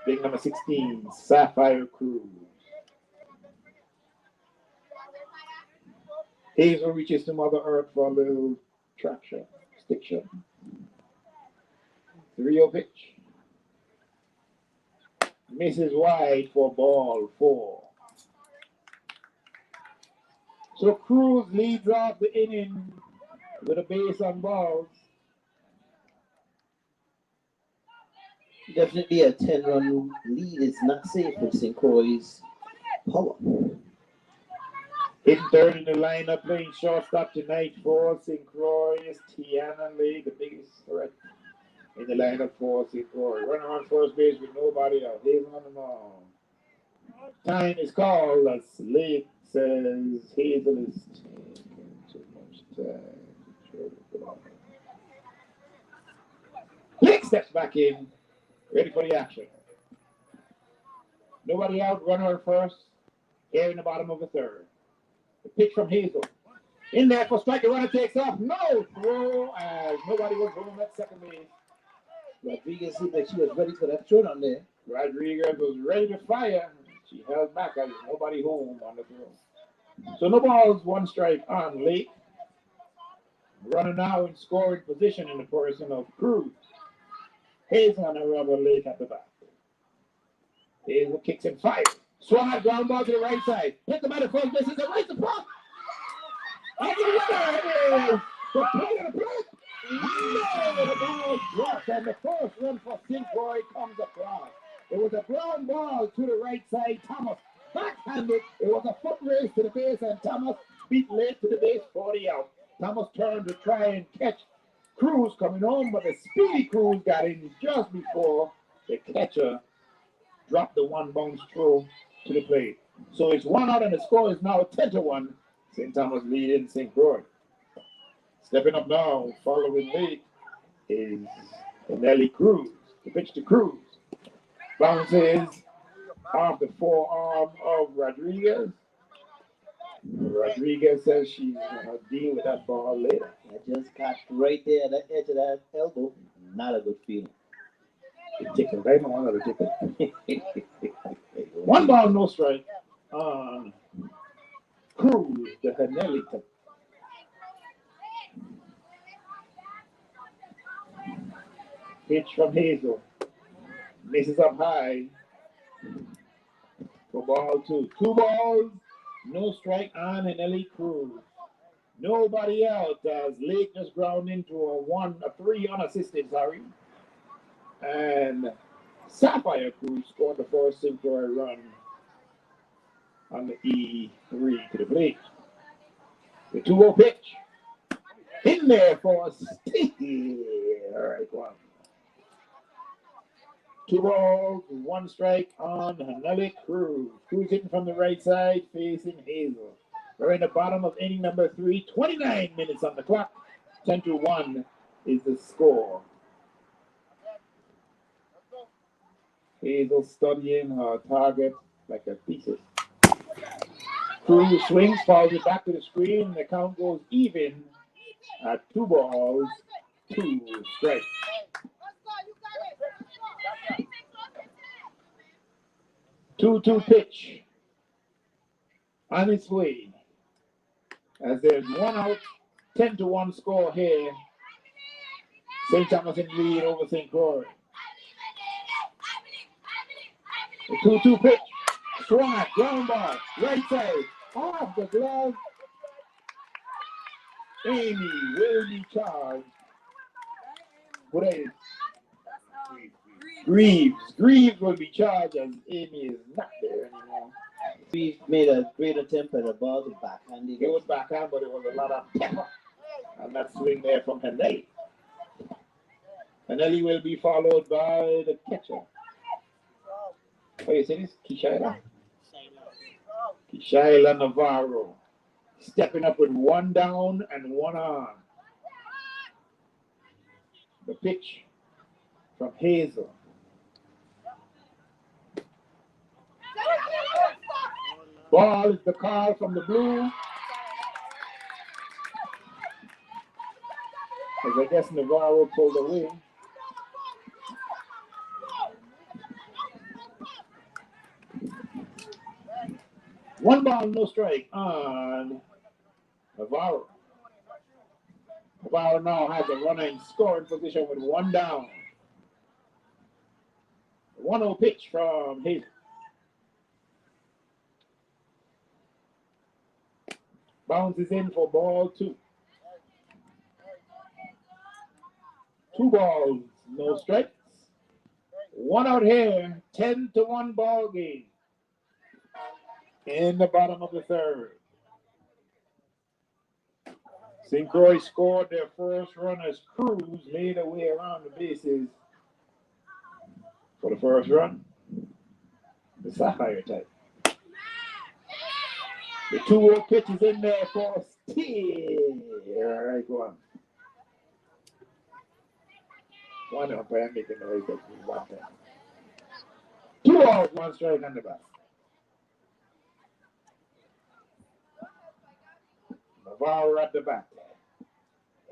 big number 16, Sapphire Cruz. Hazel reaches to Mother Earth for a little traction, stick shot. 3-0 pitch. Misses wide for ball 4. So Cruz leads off the inning with a base on balls. Definitely a 10-run lead is not safe with St. Croix's power. In third in the lineup, playing shortstop tonight for St. Croix, Tiana Lee, the biggest threat in the lineup for St. Croix. Runner on first base with nobody out. Hazel on the mound. Time is called as Lee says Hazel is taking too much time. Lee steps back in, ready for the action. Nobody out, runner on first, here in the bottom of the third. The pitch from Hazel. In there for strike, the runner takes off. No throw as nobody was home at second base. Rodriguez seemed like she was ready for that throw on there. Rodriguez was ready to fire. She held back as nobody home on the throw. So no balls, one strike on Lake. Runner now in scoring position in the person of Cruz. Hazel on a rubber, Lake at the back. Hazel kicks and fires. Swung out, ground ball to the right side. Hit the man at first base. It's a race to puck. And the winner is the plate of the plate. No, the ball dropped, and the first run for St. Croix comes across. It was a ground ball to the right side. Thomas backhanded. It was a foot race to the base, and Thomas beat Lake to the base for the out. Thomas turned to try and catch Cruz coming home, but the speedy Cruz got in just before the catcher dropped the one bounce throw to the plate. So it's 1 out, and the score is now 10-1. St. Thomas leading St. Croix. Stepping up now, following Lake, is Nelly Cruz. The pitch to Cruz. Bounces off the forearm of Rodriguez. Rodriguez says she's going to deal with that ball later. I just caught right there at the edge of that elbow. Not a good feeling. The tickle. They don't want to tickle. 1 ball, no strike on Cruz, the Hanelli. Pitch from Hazel. Misses up high for ball 2. 2 balls, no strike on Hanelli Cruz. Nobody out as Lake just ground into a 3 unassisted, and Sapphire Cruz scored the first St. Croix run on the E3 to the plate. The 2-0 pitch. In there for a steal. All right, go on. 2 balls, 1 strike on Hanelli Cruz. Cruz hitting from the right side, facing Hazel. We're in the bottom of inning number 3. 29 minutes on the clock. 10-1 is the score. Hazel studying her target like a thesis. Cruz swings, falls it back to the screen. The count goes even at 2 balls, 2 strikes. 2-2 pitch on its way. As there's 1 out, 10-1 score here. St. Thomas in lead over St. Croix. The 2-2 pitch. Swung at, ground ball, right side, off the glove. Amy will be charged. What is Greaves will be charged as Amy is not there anymore. Greaves made a great attempt at a ball to backhand. It was backhand, but it was a lot of pepper. And that swing there from Hanelli. Hanelli will be followed by the catcher. Oh, you see this? Kishaila Navarro. Stepping up with 1 down and 1 on. The pitch from Hazel. Ball is the call from the blue. As I guess Navarro pulled away. One ball, no strike on Navarro. Navarro now has a runner in scoring position with 1 down. 1-0 pitch from Hazel. Bounces in for ball two. 2 balls, no strikes. 1 out here, 10-1 ball game. In the bottom of the third. St. Croix scored their first run as Cruz made their way around the bases for the first run. The Sapphire type. The 2-0 pitch is in there for steal. All right, go on. One umpire making noise at one time. 2 out, 1 strike on the bat. Navarro at the bat.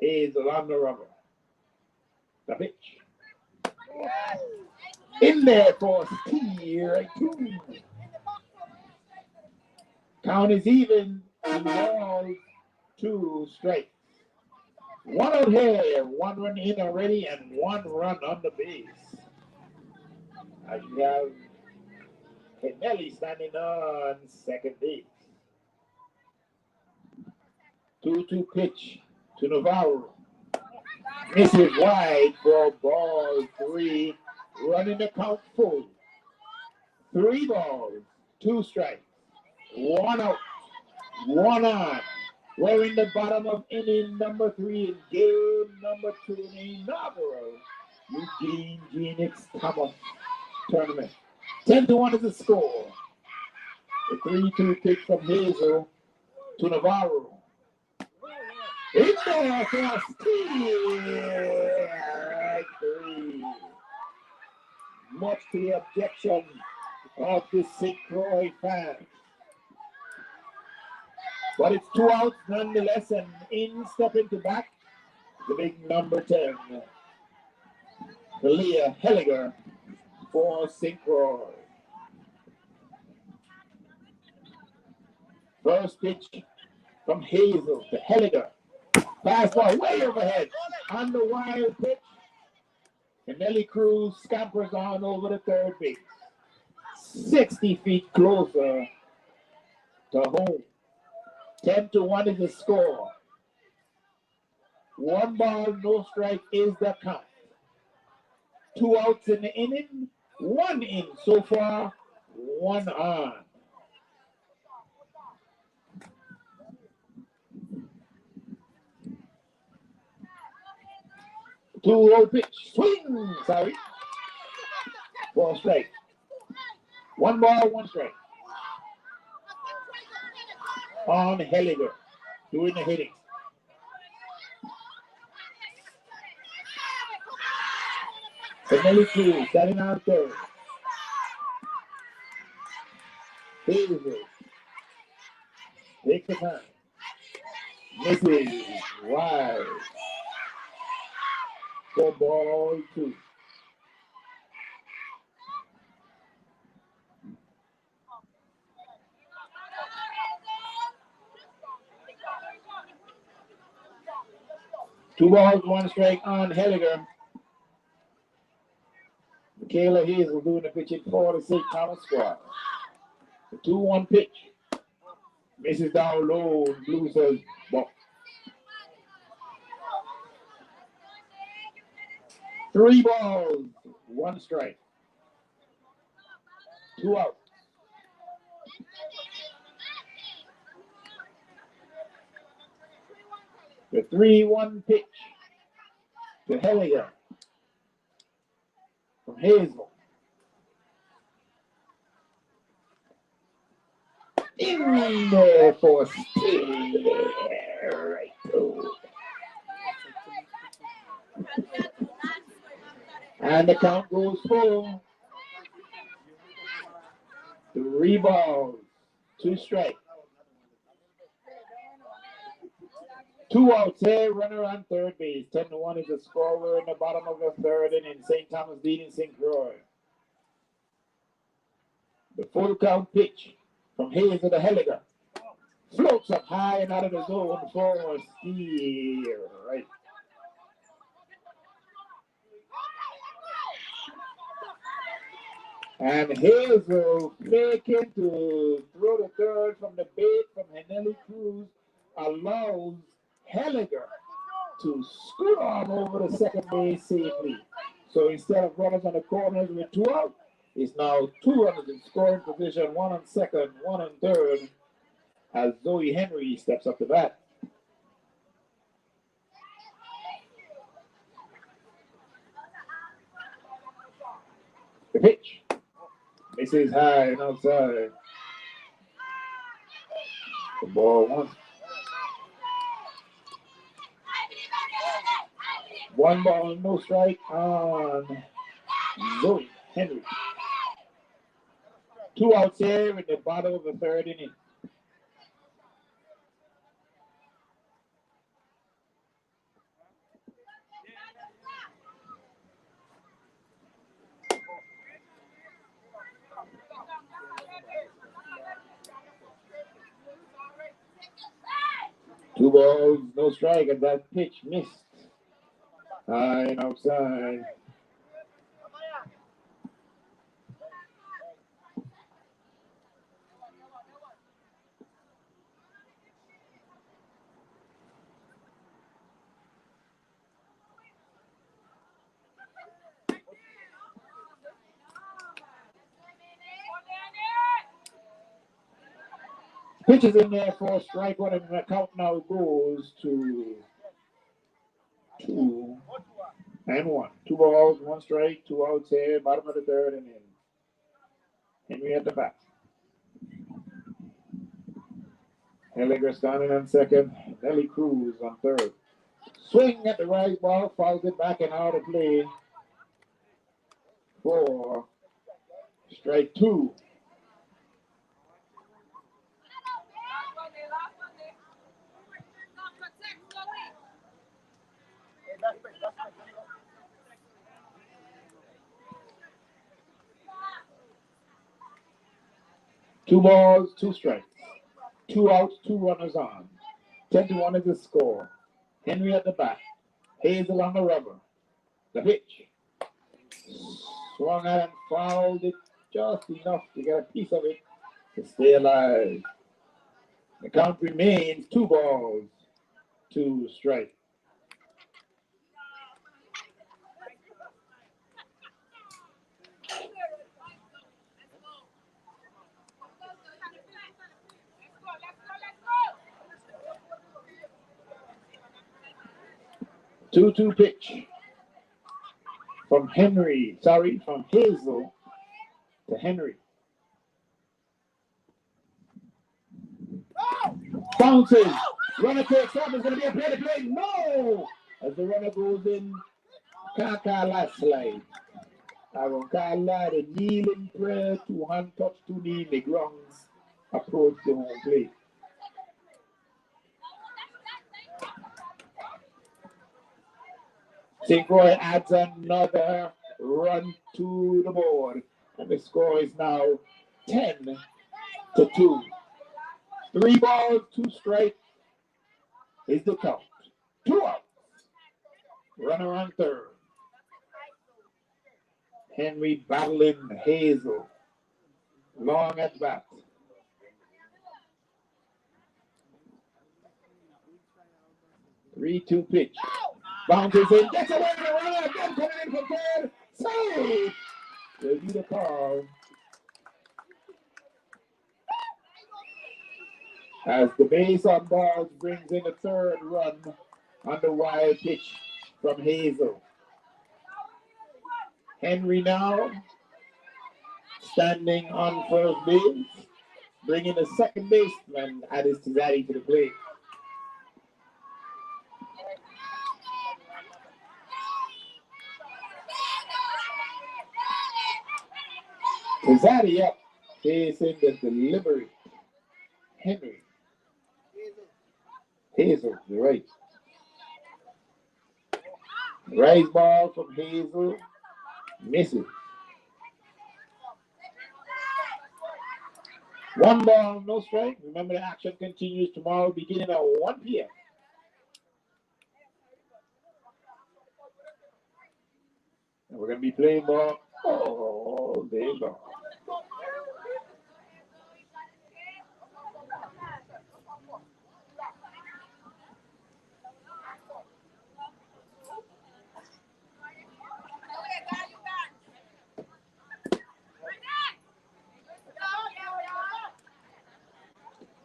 Hazel on the rubber. The pitch. In there for steal. Right, 2. Count is even. 2 balls, 2 strikes. 1 out here, 1 run in already, and 1 run on the base. As you have Kennelly standing on second base. 2-2 pitch to Navarro. Misses wide for ball 3. Running the count full. 3 balls, 2 strikes. 1 out, 1 on. We're in the bottom of inning number 3 in game number 2 in the inaugural Eugene Genix Thomas tournament. 10-1 is the score. The 3-2 pitch from Hazel to Navarro. In there for steal. Right, 3. Much to the objection of the St. Croix fans. But it's 2 outs nonetheless, and in stepping to back, the big number 10, Leah Helliger for St. Croix. First pitch from Hazel to Helliger. Fastball way overhead on the wild pitch. And Nelly Cruz scampers on over the third base. 60 feet closer to home. 10-1 is the score. 1 ball, no strike is the count. 2 outs in the inning, 1 in so far, 1 on. Two-0 pitch, swing, sorry. 4 strike. 1 ball, 1 strike. On Helliger, doing the hitting. Nelly Cruz standing on third. Hazel takes the time. Misses wide. For ball 2. Two balls, 1 strike on Helliger. Michaela Hazel doing the pitch for the St. Thomas squad. The 2-1 pitch. Misses down low. Blue says ball. 3 balls, 1 strike. 2 out. The 3-1 pitch to Helliger from Hazel. In there for steal. Right. And the count goes full. 3 balls, 2 strikes. 2 outs here, runner on third base. 10-1 is the score. We're in the bottom of the third inning. St. Thomas leading St. Croix. The full count pitch from Hazel to Helliger. Floats up high and out of the zone for steal. Right. And Hazel faking to throw the third from the bait from Henelli Cruz. allows Helliger to scoot on over the second base safely. So instead of runners on the corners with 2 out, it's now 2 runners in scoring position, 1 on second, 1 on third, as Zoe Henry steps up to bat. The pitch. Misses high and outside. The ball 1. 1 ball, no strike on Zoe Henry. 2 outs here in the bottom of the 3rd inning. Two balls, no strike, and that pitch missed. High and outside. Pitches in there for strike 1, and the count now goes to 2 and 1. 2 balls, 1 strike, 2 outs here, bottom of the 3rd inning. Henry at the bat. Helliger standing on second. Nelly Cruz on third. Swing at the right ball, fouls it back and out of play for strike 2. Two balls, 2 strikes. 2 outs, 2 runners on. 10-1 is the score. Henry at the bat. Hazel on the rubber. The pitch. Swung at and fouled it just enough to get a piece of it to stay alive. The count remains 2 balls, 2 strikes. Two pitch from Hazel to Henry. Bounces. Runner takes off. It's going to be a play to play. No! As the runner goes in, can't call that slide. I will call that a kneeling prayer, 2 hand touch, 2 knee, the grounds approach the home plate. St. Croix adds another run to the board, and the score is now 10-2. 3 balls, 2 strikes is the count. 2 outs. Runner on third. Henry battling Hazel. Long at bat. Three-two pitch. Bounces in, gets away the runner, again coming in from third. Save! Will be the call. As the base on balls brings in a 3rd run on the wild pitch from Hazel. Henry now standing on first base, bringing the second baseman Addis Tizadi to the plate. Tizadi up, facing the delivery. Henry. Hazel, you're right. Rise ball from Hazel. Misses. 1 ball, no strike. Remember, the action continues tomorrow beginning at 1 p.m. And we're going to be playing ball all day long.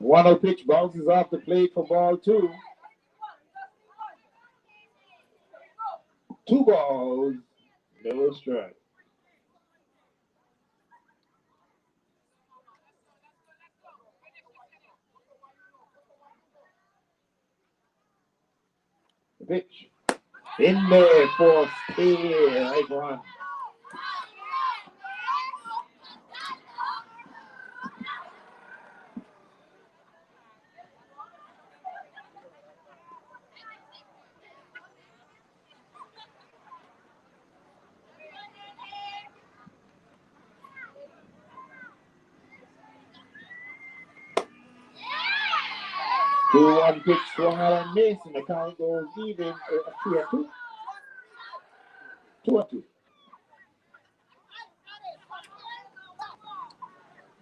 1-0 pitch bounces off the plate for ball 2. 2 balls, no strike. The pitch. In there for speed, right one. Two one pitch swung out and missed, and the count goes even 3-2. 2-2.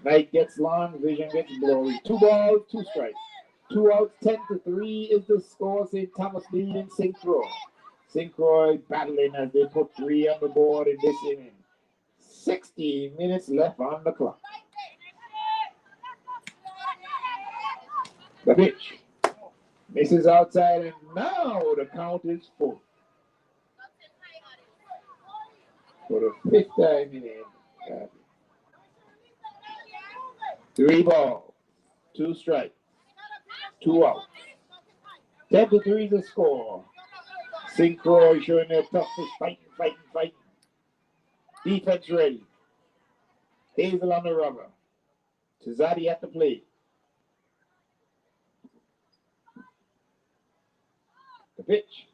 Night gets long, vision gets blurry. 2 balls, 2 strikes. 2 outs, 10-3 is the score. St. Thomas leading St. Croix. St. Croix battling as they put 3 on the board in this inning. 60 minutes left on the clock. The pitch. Misses outside, and now the count is full. For the 5th time in the 3 balls, 2 strikes, 2 outs. 10-3 is the score. St. Croix showing their toughness, fighting. Defense ready. Hazel on the rubber. Tizati at the plate. The pitch.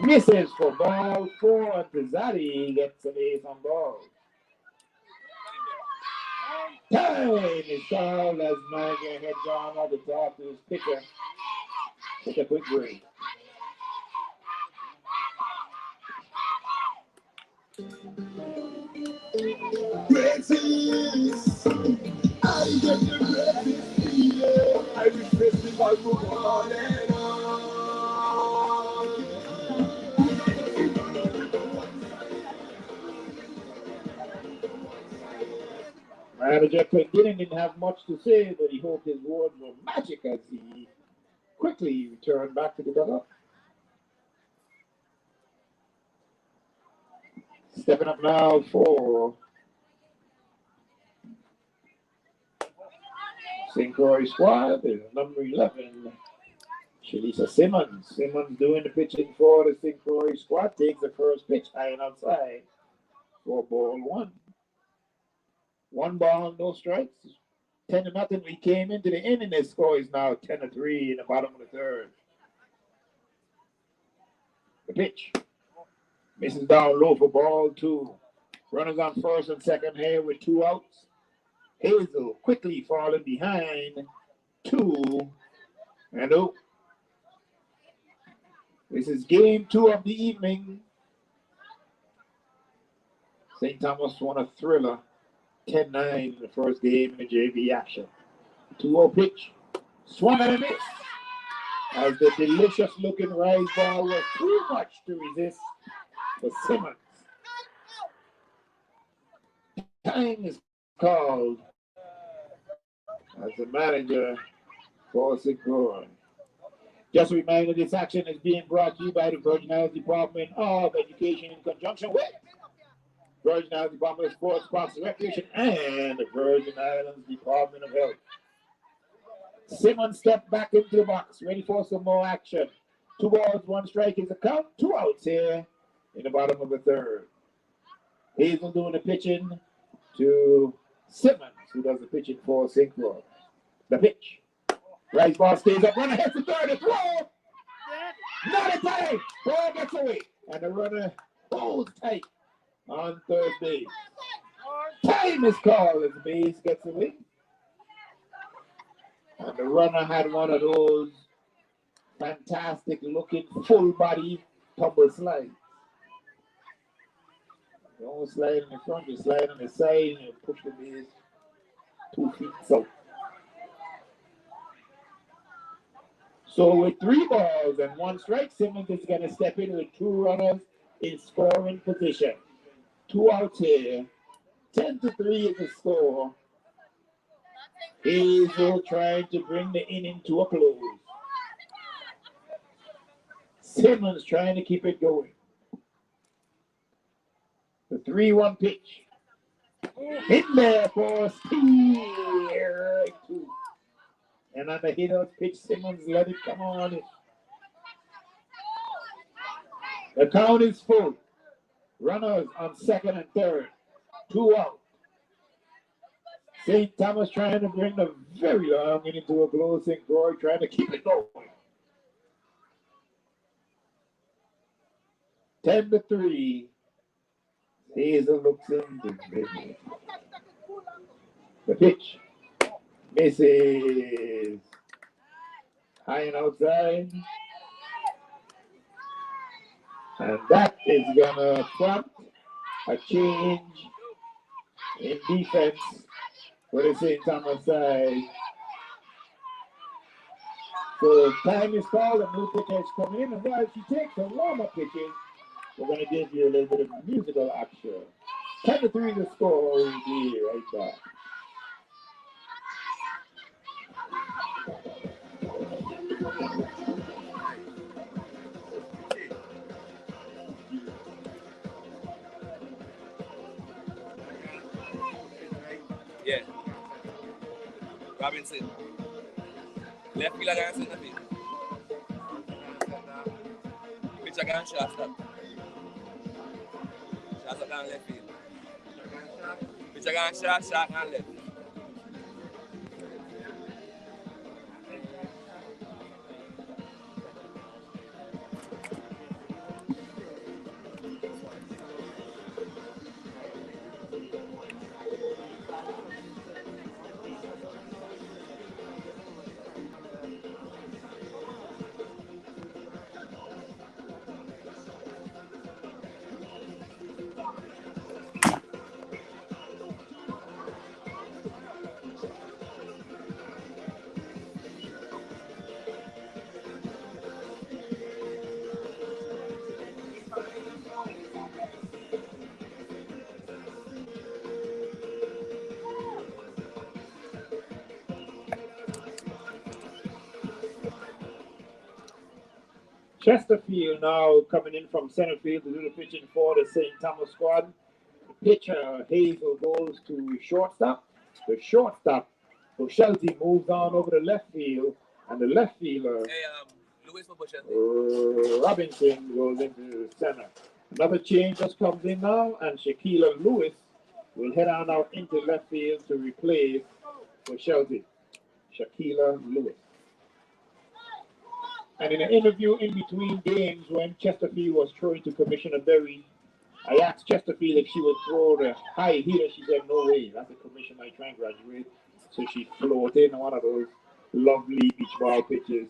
Misses for ball 4. Tizati gets a base on ball. Time is called as manager had gone on to talk to his pitcher. Take a quick break. Breakfast. I get the breakfast feeling. I refresh me by moving on and on. Manager Clendenin didn't have much to say, but he hoped his words were magic as he quickly returned back to the dugout. Stepping up now for St. Croix squad is number 11, Shalisa Simmons. Simmons doing the pitching for the St. Croix squad. Takes the first pitch high and outside for ball 1. 1 ball, no strikes. 10-0. We came into the inning. The score is now 10-3 in the bottom of the 3rd. The pitch. Misses down low for ball 2. Runners on first and second here with 2 outs. Hazel quickly falling behind 2-0. This is game 2 of the evening. St. Thomas won a thriller. 10-9 in the first game in JV action. 2-0 pitch. Swung and a miss. As the delicious looking rise ball was too much to resist for Simmons. Time is called as the manager for St. Croix. Just a reminder, this action is being brought to you by the Virgin Islands Department of Education in conjunction with Virgin Islands Department of Sports, Parks and Recreation, and the Virgin Islands Department of Health. Simmons stepped back into the box, ready for some more action. 2 balls, 1 strike is the count. 2 outs here in the bottom of the 3rd. Hazel doing the pitching to Simmons, who does the pitching for St. Croix. The pitch. Rice ball stays up, runner hits the 3rd, and throw. Not a time. Ball gets away, and the runner holds tight on 3rd base. Time is called as the base gets away. And the runner had one of those fantastic looking full body tumble slides. You don't slide in the front, you slide on the side and you push the base 2 feet south. So with 3 balls and 1 strike, Simmons is going to step in with 2 runners in scoring position. 2 outs here. 10-3 is the score. Hazel trying to bring the inning to a close. Simmons trying to keep it going. The 3-1 pitch. In there for steer. And on the hitter pitch, Simmons let it come on. The count is full. Runners on second and third. 2 out. St. Thomas trying to bring the very long inning to a close. St. Croix trying to keep it going. 10-3. Hazel looks in the pitch. Misses. High and outside. And that is gonna prompt a change in defense for the St. Thomas side. So time is called, a new pitcher is coming in, and while she takes her warm-up pitches, we're going to give you a little bit of musical action. 10-3 the score. We'll be right back. Yeah. Robinson. Left field against center field. Pitch against Shasta. Shasta against left field. Pitch against Shasta against left. Chesterfield now coming in from center field to do the pitching for the St. Thomas squad. Pitcher Hazel goes to shortstop. The shortstop, Shelty, moves on over to left field, and the left fielder, Robinson, goes into the center. Another change just comes in now, and Shaquila Lewis will head on out into left field to replace Shelty. Shaquila Lewis. And in an interview in between games when Chesterfield was throwing to Commissioner Berry, I asked Chesterfield if she would throw the high hitter. She said, no way. That's the commission I try and graduate. So she floated in one of those lovely beach ball pitches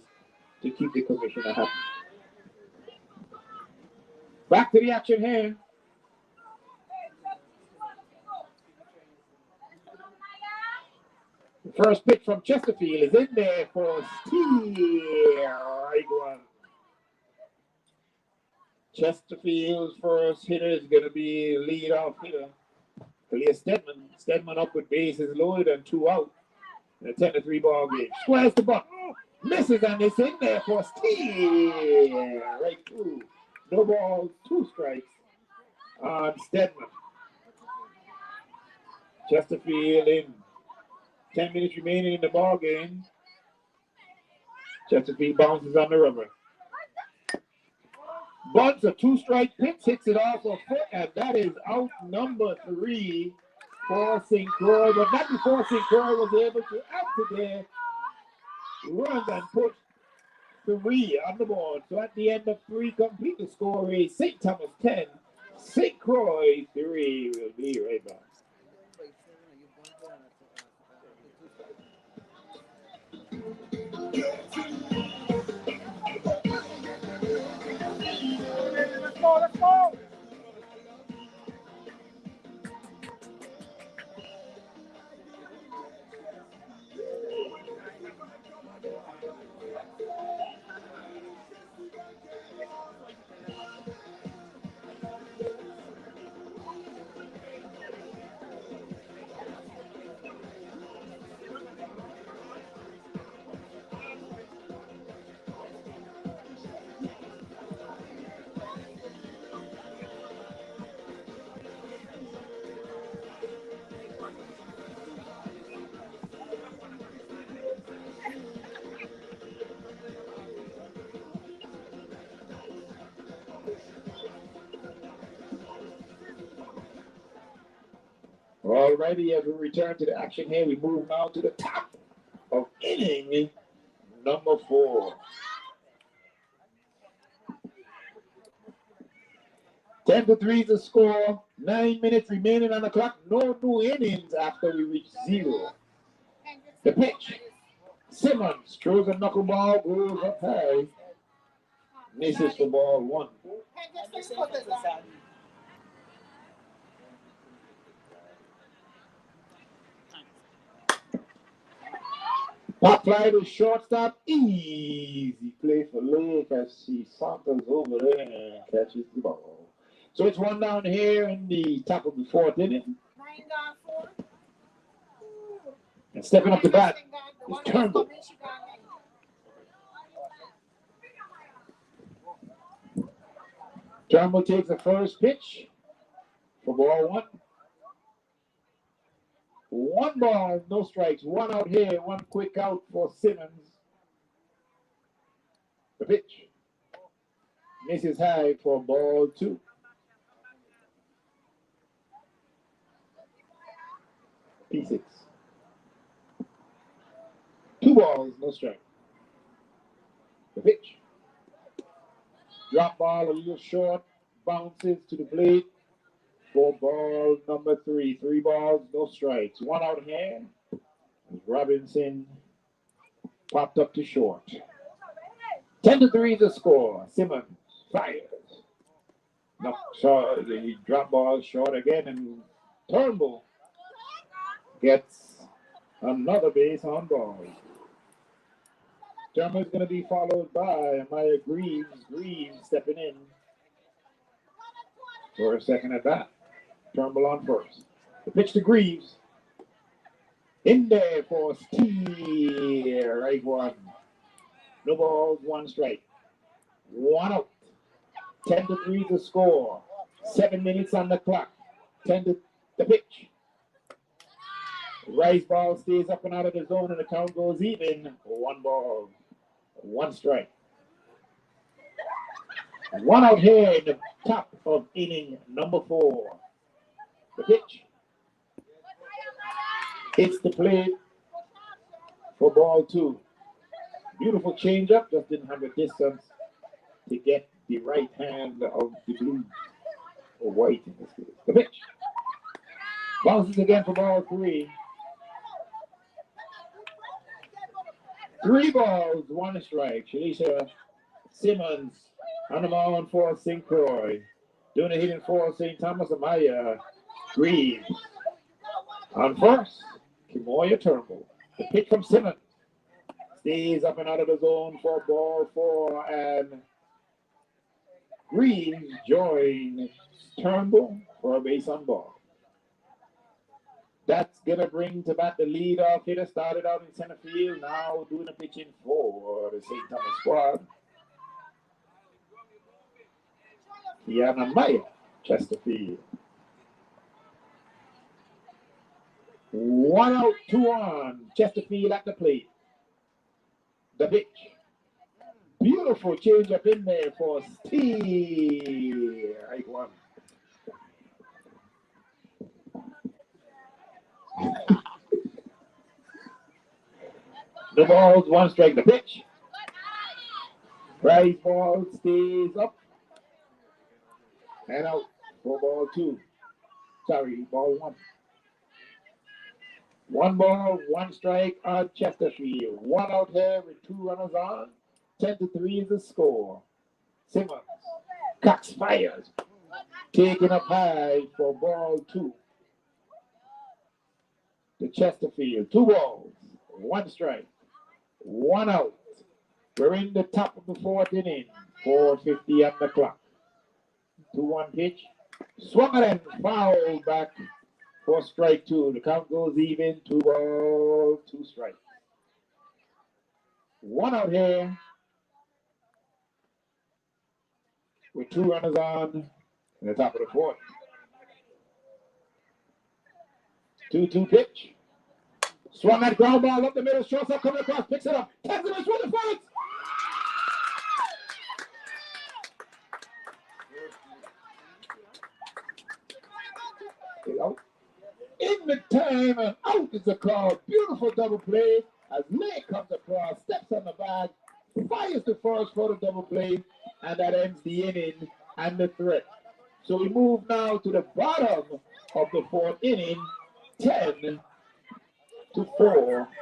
to keep the commissioner happy. Back to the action here. The first pitch from Chesterfield is in there for steer. Right one. Chesterfield's first hitter is going to be lead-off hitter, Kalia Stedman. Stedman up with bases loaded and 2 out in a 10-3 ball game. Squares the butt. Misses, and it's in there for steer. Right through. No balls, 2 strikes on Stedman. Chesterfield in. 10 minutes remaining in the ball game. Chesterfield bounces on the rubber. Bunts a 2-strike pitch, hits it off a foot, and that is out number 3 for St. Croix. But not before St. Croix was able to add to their runs and put 3 on the board. So at the end of 3 complete, the score is St. Thomas 10, St. Croix 3. We'll be right back. Let's go. Alrighty, as we return to the action here, we move now to the top of inning number 4. 10-3 is the score. 9 minutes remaining on the clock. No new innings after we reach 0. The pitch. Simmons throws a knuckleball, goes up high. Misses for ball 1. Pop fly to shortstop. Easy play for Lake as she saunters over there and catches the ball. So it's 1 down here in the top of the 4th inning. And stepping up the bat is Turnbull. Turnbull takes the first pitch for ball 1. 1 ball, no strikes. 1 out here, 1 quick out for Simmons. The pitch misses high for ball 2. P6. 2 balls, no strike. The pitch. Drop ball a little short, bounces to the plate for ball number 3. 3 balls, no strikes. 1 out here. Robinson popped up to short. 10-3 is the score. Simmons fires. No, so the drop ball short again, and Turnbull gets another base on ball. Turnbull's going to be followed by Maya Greaves. Greaves stepping in for a second at bat. Turnbull on first. The pitch to Greaves. In there for steer. Right one. No balls, 1 strike. 1 out. 10-3 the score. 7 minutes on the clock. 10 to the pitch. Rice ball stays up and out of the zone and the count goes even. 1 ball, 1 strike. 1 out here in the top of inning number 4. The pitch. Hits the plate for ball 2. Beautiful changeup, just didn't have the distance to get the right hand of the blue or white in this case. The pitch. Bounces again for ball 3. 3 balls, 1 strike. Shalisha Simmons on the mound for St. Croix. Doing a hitting for St. Thomas Amaya. Green. On first, Kimoya Turnbull. The pitch from Simmons. Stays up and out of the zone for ball 4. And Green joins Turnbull for a base on ball. That's going to bring to bat the leadoff hitter. Started out in center field. Now doing a pitching for the St. Thomas squad. Kiana Maya, Chesterfield. 1 out, 2 on. Chesterfield at the plate. The pitch. Beautiful change up in there for Steve. Right one. The balls, 1 strike. The pitch. Price ball stays up and out for ball 2. Sorry, ball 1. 1 ball, 1 strike on Chesterfield. 1 out here with 2 runners on. 10-3 is the score. Simmons. Cox fires. Taken up high for ball 2. To Chesterfield. 2 balls, 1 strike. 1 out. We're in the top of the 4th inning. 4:50 on the clock. 2-1 pitch. Swung it and fouled back for strike 2. The count goes even. 2 balls, 2 strikes. 1 out here with 2 runners on in the top of the 4th. 2-2 pitch. Swung that ground ball up the middle. Shortstop coming across. Picks it up. Taps it in for the first. In the time and out is the call. Beautiful double play as May comes across, steps on the bag, fires the first for the double play, and that ends the inning and the threat. So we move now to the bottom of the fourth inning. 10-4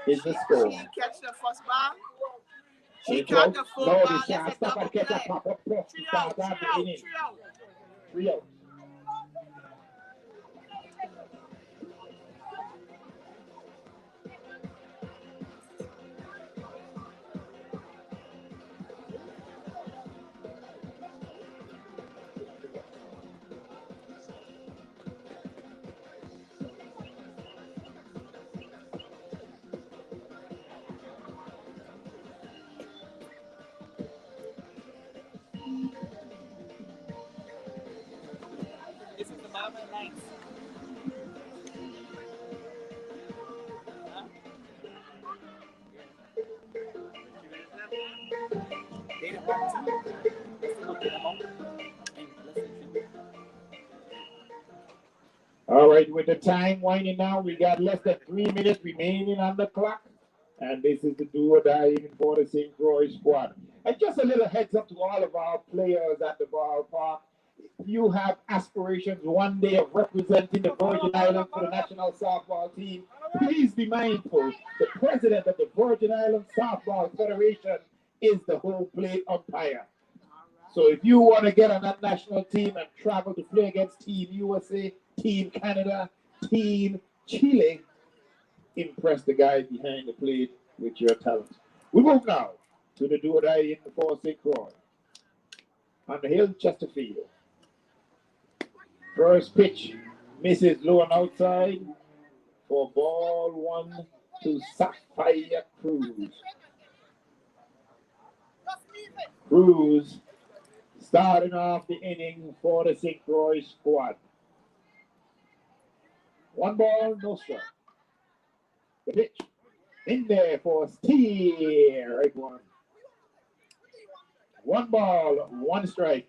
is the score. She catch the first ball. She Ain't caught out. the full No, ball. they That's can't a stop double and catch play. a pop-up plus to 3 start out, 3 out the out, inning. 3 out. 3 out. This is the Mama Nights. All right, with the time winding down, we got less than 3 minutes remaining on the clock. And this is the do or die inning for the St. Croix squad. And just a little heads up to all of our players at the ballpark. You have aspirations one day of representing the Virgin Islands for the national softball team. Please be mindful. The president of the Virgin Islands Softball Federation is the home plate umpire. So if you want to get on that national team and travel to play against Team USA, Team Canada, Team Chile, impress the guys behind the plate with your talent. We move now to the do or die in for St. Croix. On the hill, Chesterfield. First pitch misses low and outside for ball 1 to Sapphire Cruz. Cruz starting off the inning for the St. Croix squad. 1 ball, no strike. The pitch in there for steer, right one. 1 ball, 1 strike.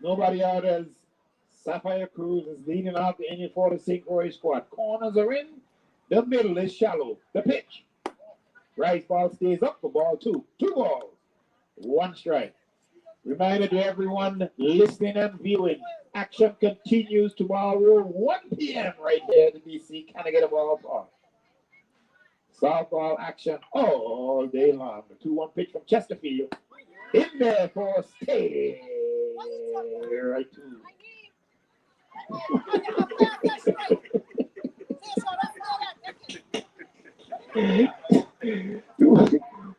Nobody out as Sapphire Cruz is leading out the inning for the St. Croix squad. Corners are in. The middle is shallow. The pitch. Right ball stays up for ball 2. 2 balls, 1 strike. Reminder to everyone listening and viewing. Action continues tomorrow, 1 p.m. right there at the BC Canada Ballpark. Softball action all day long. The 2-1 pitch from Chesterfield. In there for stay. Right to.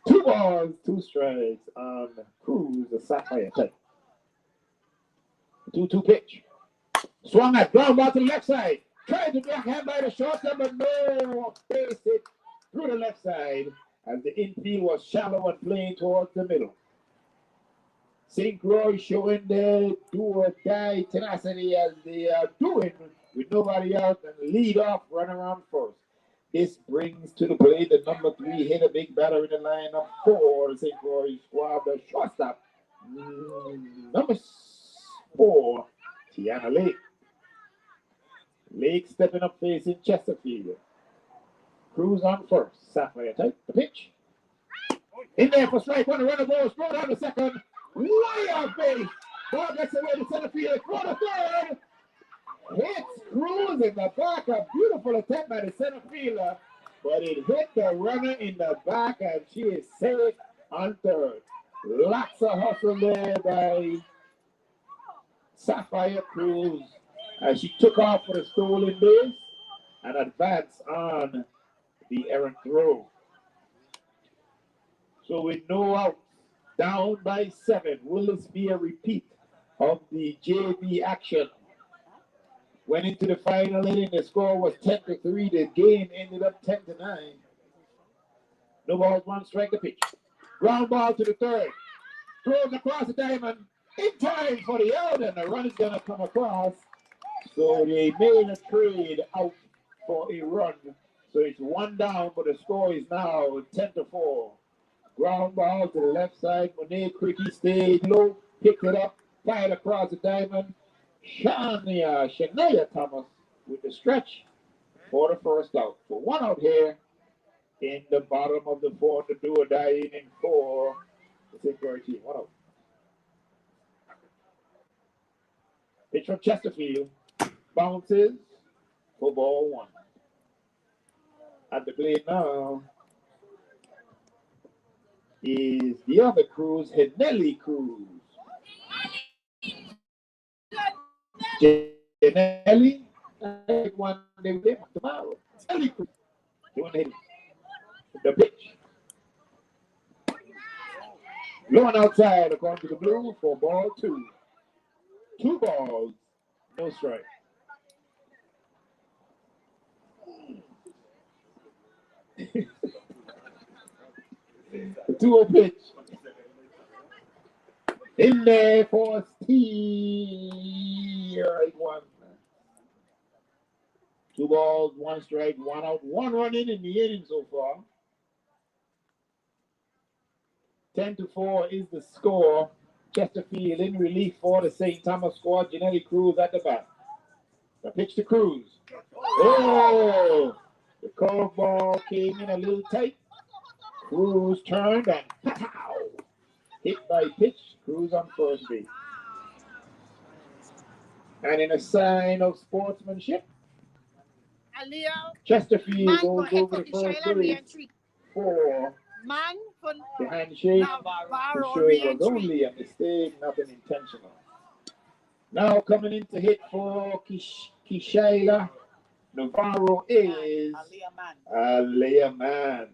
Two balls, 2 strikes on Cruz, the Sapphire type. 2-2 pitch. Swung at ground ball to the left side. Tried to backhand by the shortstop, but no. Faced it through the left side as the infield was shallow and playing towards the middle. St. Croix showing their do or die tenacity as they are doing with nobody out and lead off, run around first. This brings to the plate the number 3 hitter, big batter in the lineup for the St. Croix squad, the shortstop, number 4, Tiana Lake. Lake stepping up facing Chesterfield. Cruz on first. Sapphire type the pitch. In there for strike 1. The runner goes throw down the second. Way off base. Ball gets away to center field. Throw the third. Hits Cruz in the back. A beautiful attempt by the center fielder. But it hit the runner in the back and she is safe on third. Lots of hustle there by Sapphire Cruz as she took off for the stolen base and advanced on the errant throw. So with no outs, down by 7. Will this be a repeat of the JV action? Went into the final inning, the score was 10-3. The game ended up 10-9. No balls, 1 strike, the pitch. Ground ball to the third. Throws across the diamond in time for the out, and the run is going to come across. So they made a trade out for a run. So it's 1 down, but the score is now 10-4. Ground ball to the left side. Monet Cricky stayed low, picked it up, fired across the diamond. Shania Thomas with the stretch for the first out. So one out here in the bottom of the fourth to do or die inning for the St. Croix team. One out. Pitch from Chesterfield. Bounces for ball one. At the plate now is the other Cruz, Henelli Cruz. Henelli, one they will hit tomorrow. Henelli Cruz doing it. The pitch. Going outside according to the blue for ball two. 2 balls, no strike. The 2-0 pitch. In there for Steve. Right one. 2 balls, 1 strike, 1 out, 1 run in the inning so far. 10-4 is the score. Chesterfield in relief for the St. Thomas squad. Janelli Cruz at the bat. The pitch to Cruz. Oh! The curveball came in a little tight. Cruz turned and pow! Hit by pitch. Cruz on first base. And in a sign of sportsmanship, Chesterfield goes over the first base for the handshake. To show it was only a mistake, nothing intentional. Now coming in to hit for Kishaila Navarro is Alea Man.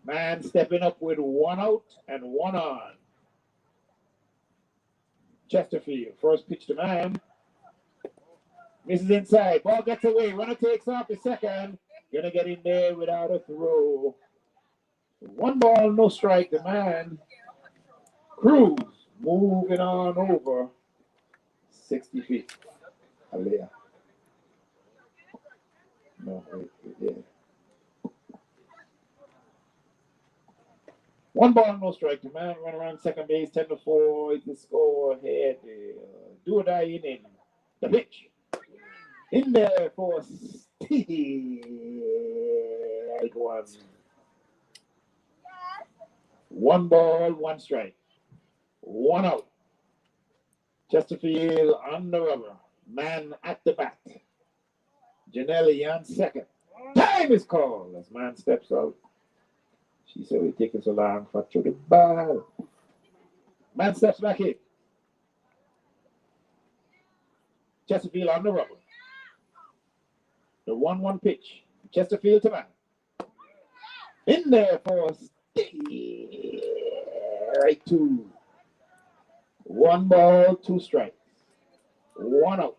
Man stepping up with 1 out and 1 on. Chesterfield, first pitch to Man. Misses inside. Ball gets away. Runner takes off the second. Gonna get in there without a throw. 1 ball, no strike. The Man. Cruz moving on over 60 feet. Alea. No, wait, yeah. 1 ball, no strike. The Man run around second base. 10-4 is the score ahead. Do or die inning. The pitch. In there for Steve. Right one. 1 ball, 1 strike. 1 out. Chesterfield on the rubber. Man at the bat. Janelli on second. Time is called as Man steps out. She said we're taking so long for to the ball. Man steps back in. Chesterfield on the rubber. The 1-1 pitch. Chesterfield to Man. In there for Steve. Right 2. 1 ball, 2 strikes. 1 out.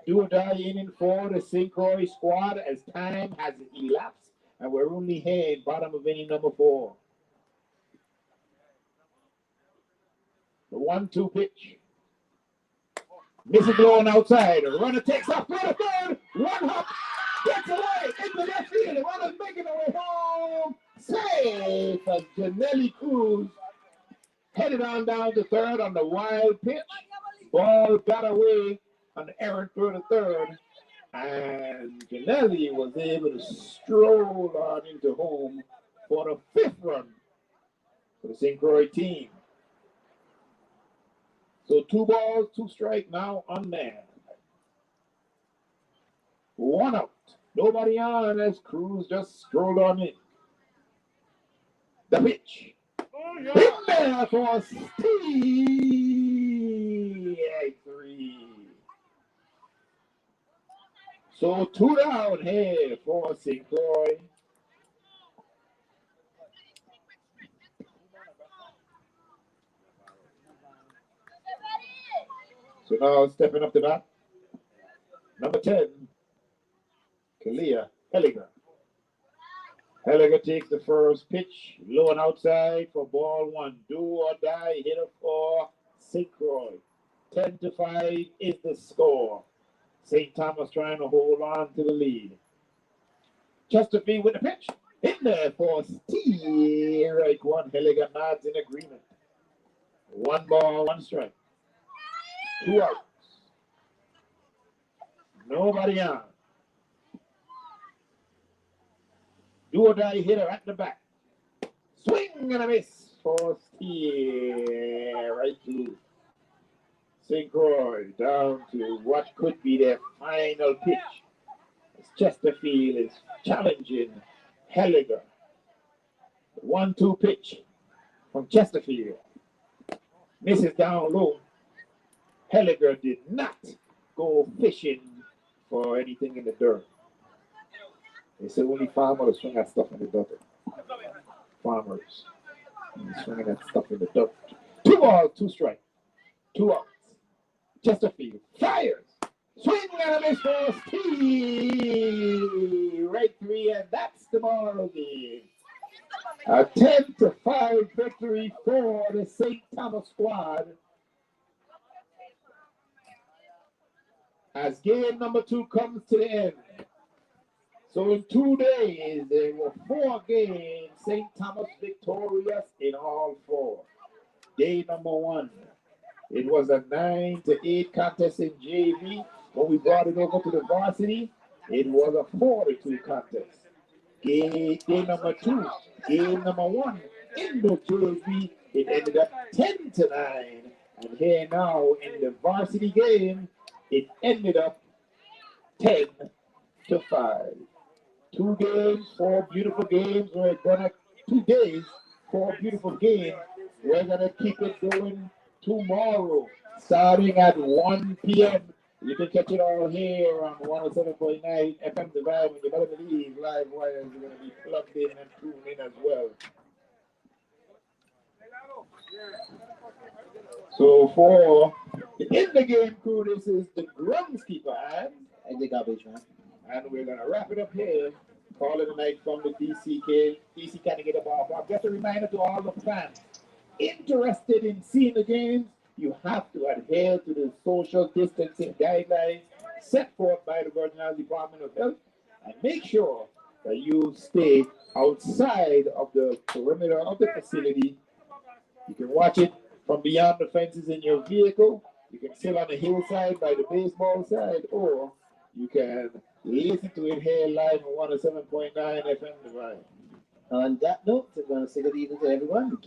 Do or die inning for the St. Croix squad as time has elapsed and we're only here in bottom of inning number 4. The 1-2 pitch. Misses blown outside. The runner takes off for the third. 1 hop. Gets away into left field. The runner's making their way home. Safe as Janelli Cruz headed on down to third on the wild pitch. Ball got away on the errant through the third. And Janelli was able to stroll on into home for the 5th run for the St. Croix team. So 2 balls, 2 strikes now on Man. 1 out. Nobody on as Cruz just strolled on in. The pitch. In there for Steve. 3. So 2 down here for St. Croix. So now stepping up to bat, number 10, Kalia Helliger. Helliger takes the first pitch, low and outside for ball 1. Do or die hitter for St. Croix. 10-5 is the score. St. Thomas trying to hold on to the lead. Chesterfield with the pitch. In there for Steve. Right one. Helliger nods in agreement. 1 ball, 1 strike. 2 outs. Nobody on. Do or die hitter at the back. Swing and a miss for steer. Right to St. Croix, down to what could be their final pitch. As Chesterfield is challenging Helliger. 1-2 pitch from Chesterfield. Misses down low. Helliger did not go fishing for anything in the dirt. They say only farmers swing at stuff in the dirt. Farmers. Swinging at stuff in the dirt. 2 balls, 2 strikes. 2 outs. Chesterfield fires. Swing and a miss for Steve. Right 3, and that's the ball game. A 10-5 victory for the St. Thomas squad. As game number 2 comes to the end. So in 2 days, there were 4 games. St. Thomas victorious in all 4. Day number 1, it was a 9-8 contest in JV. When we brought it over to the varsity, it was a 4-2 contest. Day number 2, game number 1 in the JV, it ended up 10-9. And here now in the varsity game, it ended up 10-5. 2 games, 4 beautiful games. We're gonna 2 days, 4 beautiful games. We're gonna keep it going tomorrow, starting at 1 p.m. You can catch it all here on 107.9 FM Divide. When you better believe live wires are gonna be plugged in and tuned in as well. So for the in the game crew, this is the groundskeeper and the garbage man. And we're gonna wrap it up here. Call it a night from the DC Canada Ballpark. Just a reminder to all the fans interested in seeing the games, you have to adhere to the social distancing guidelines set forth by the Virgin Islands Department of Health, and make sure that you stay outside of the perimeter of the facility. You can watch it from beyond the fences in your vehicle. You can sit on the hillside by the baseball side, or you can listen to it here live on 107.9 FM Divide. On that note, we're going to say good evening to everyone.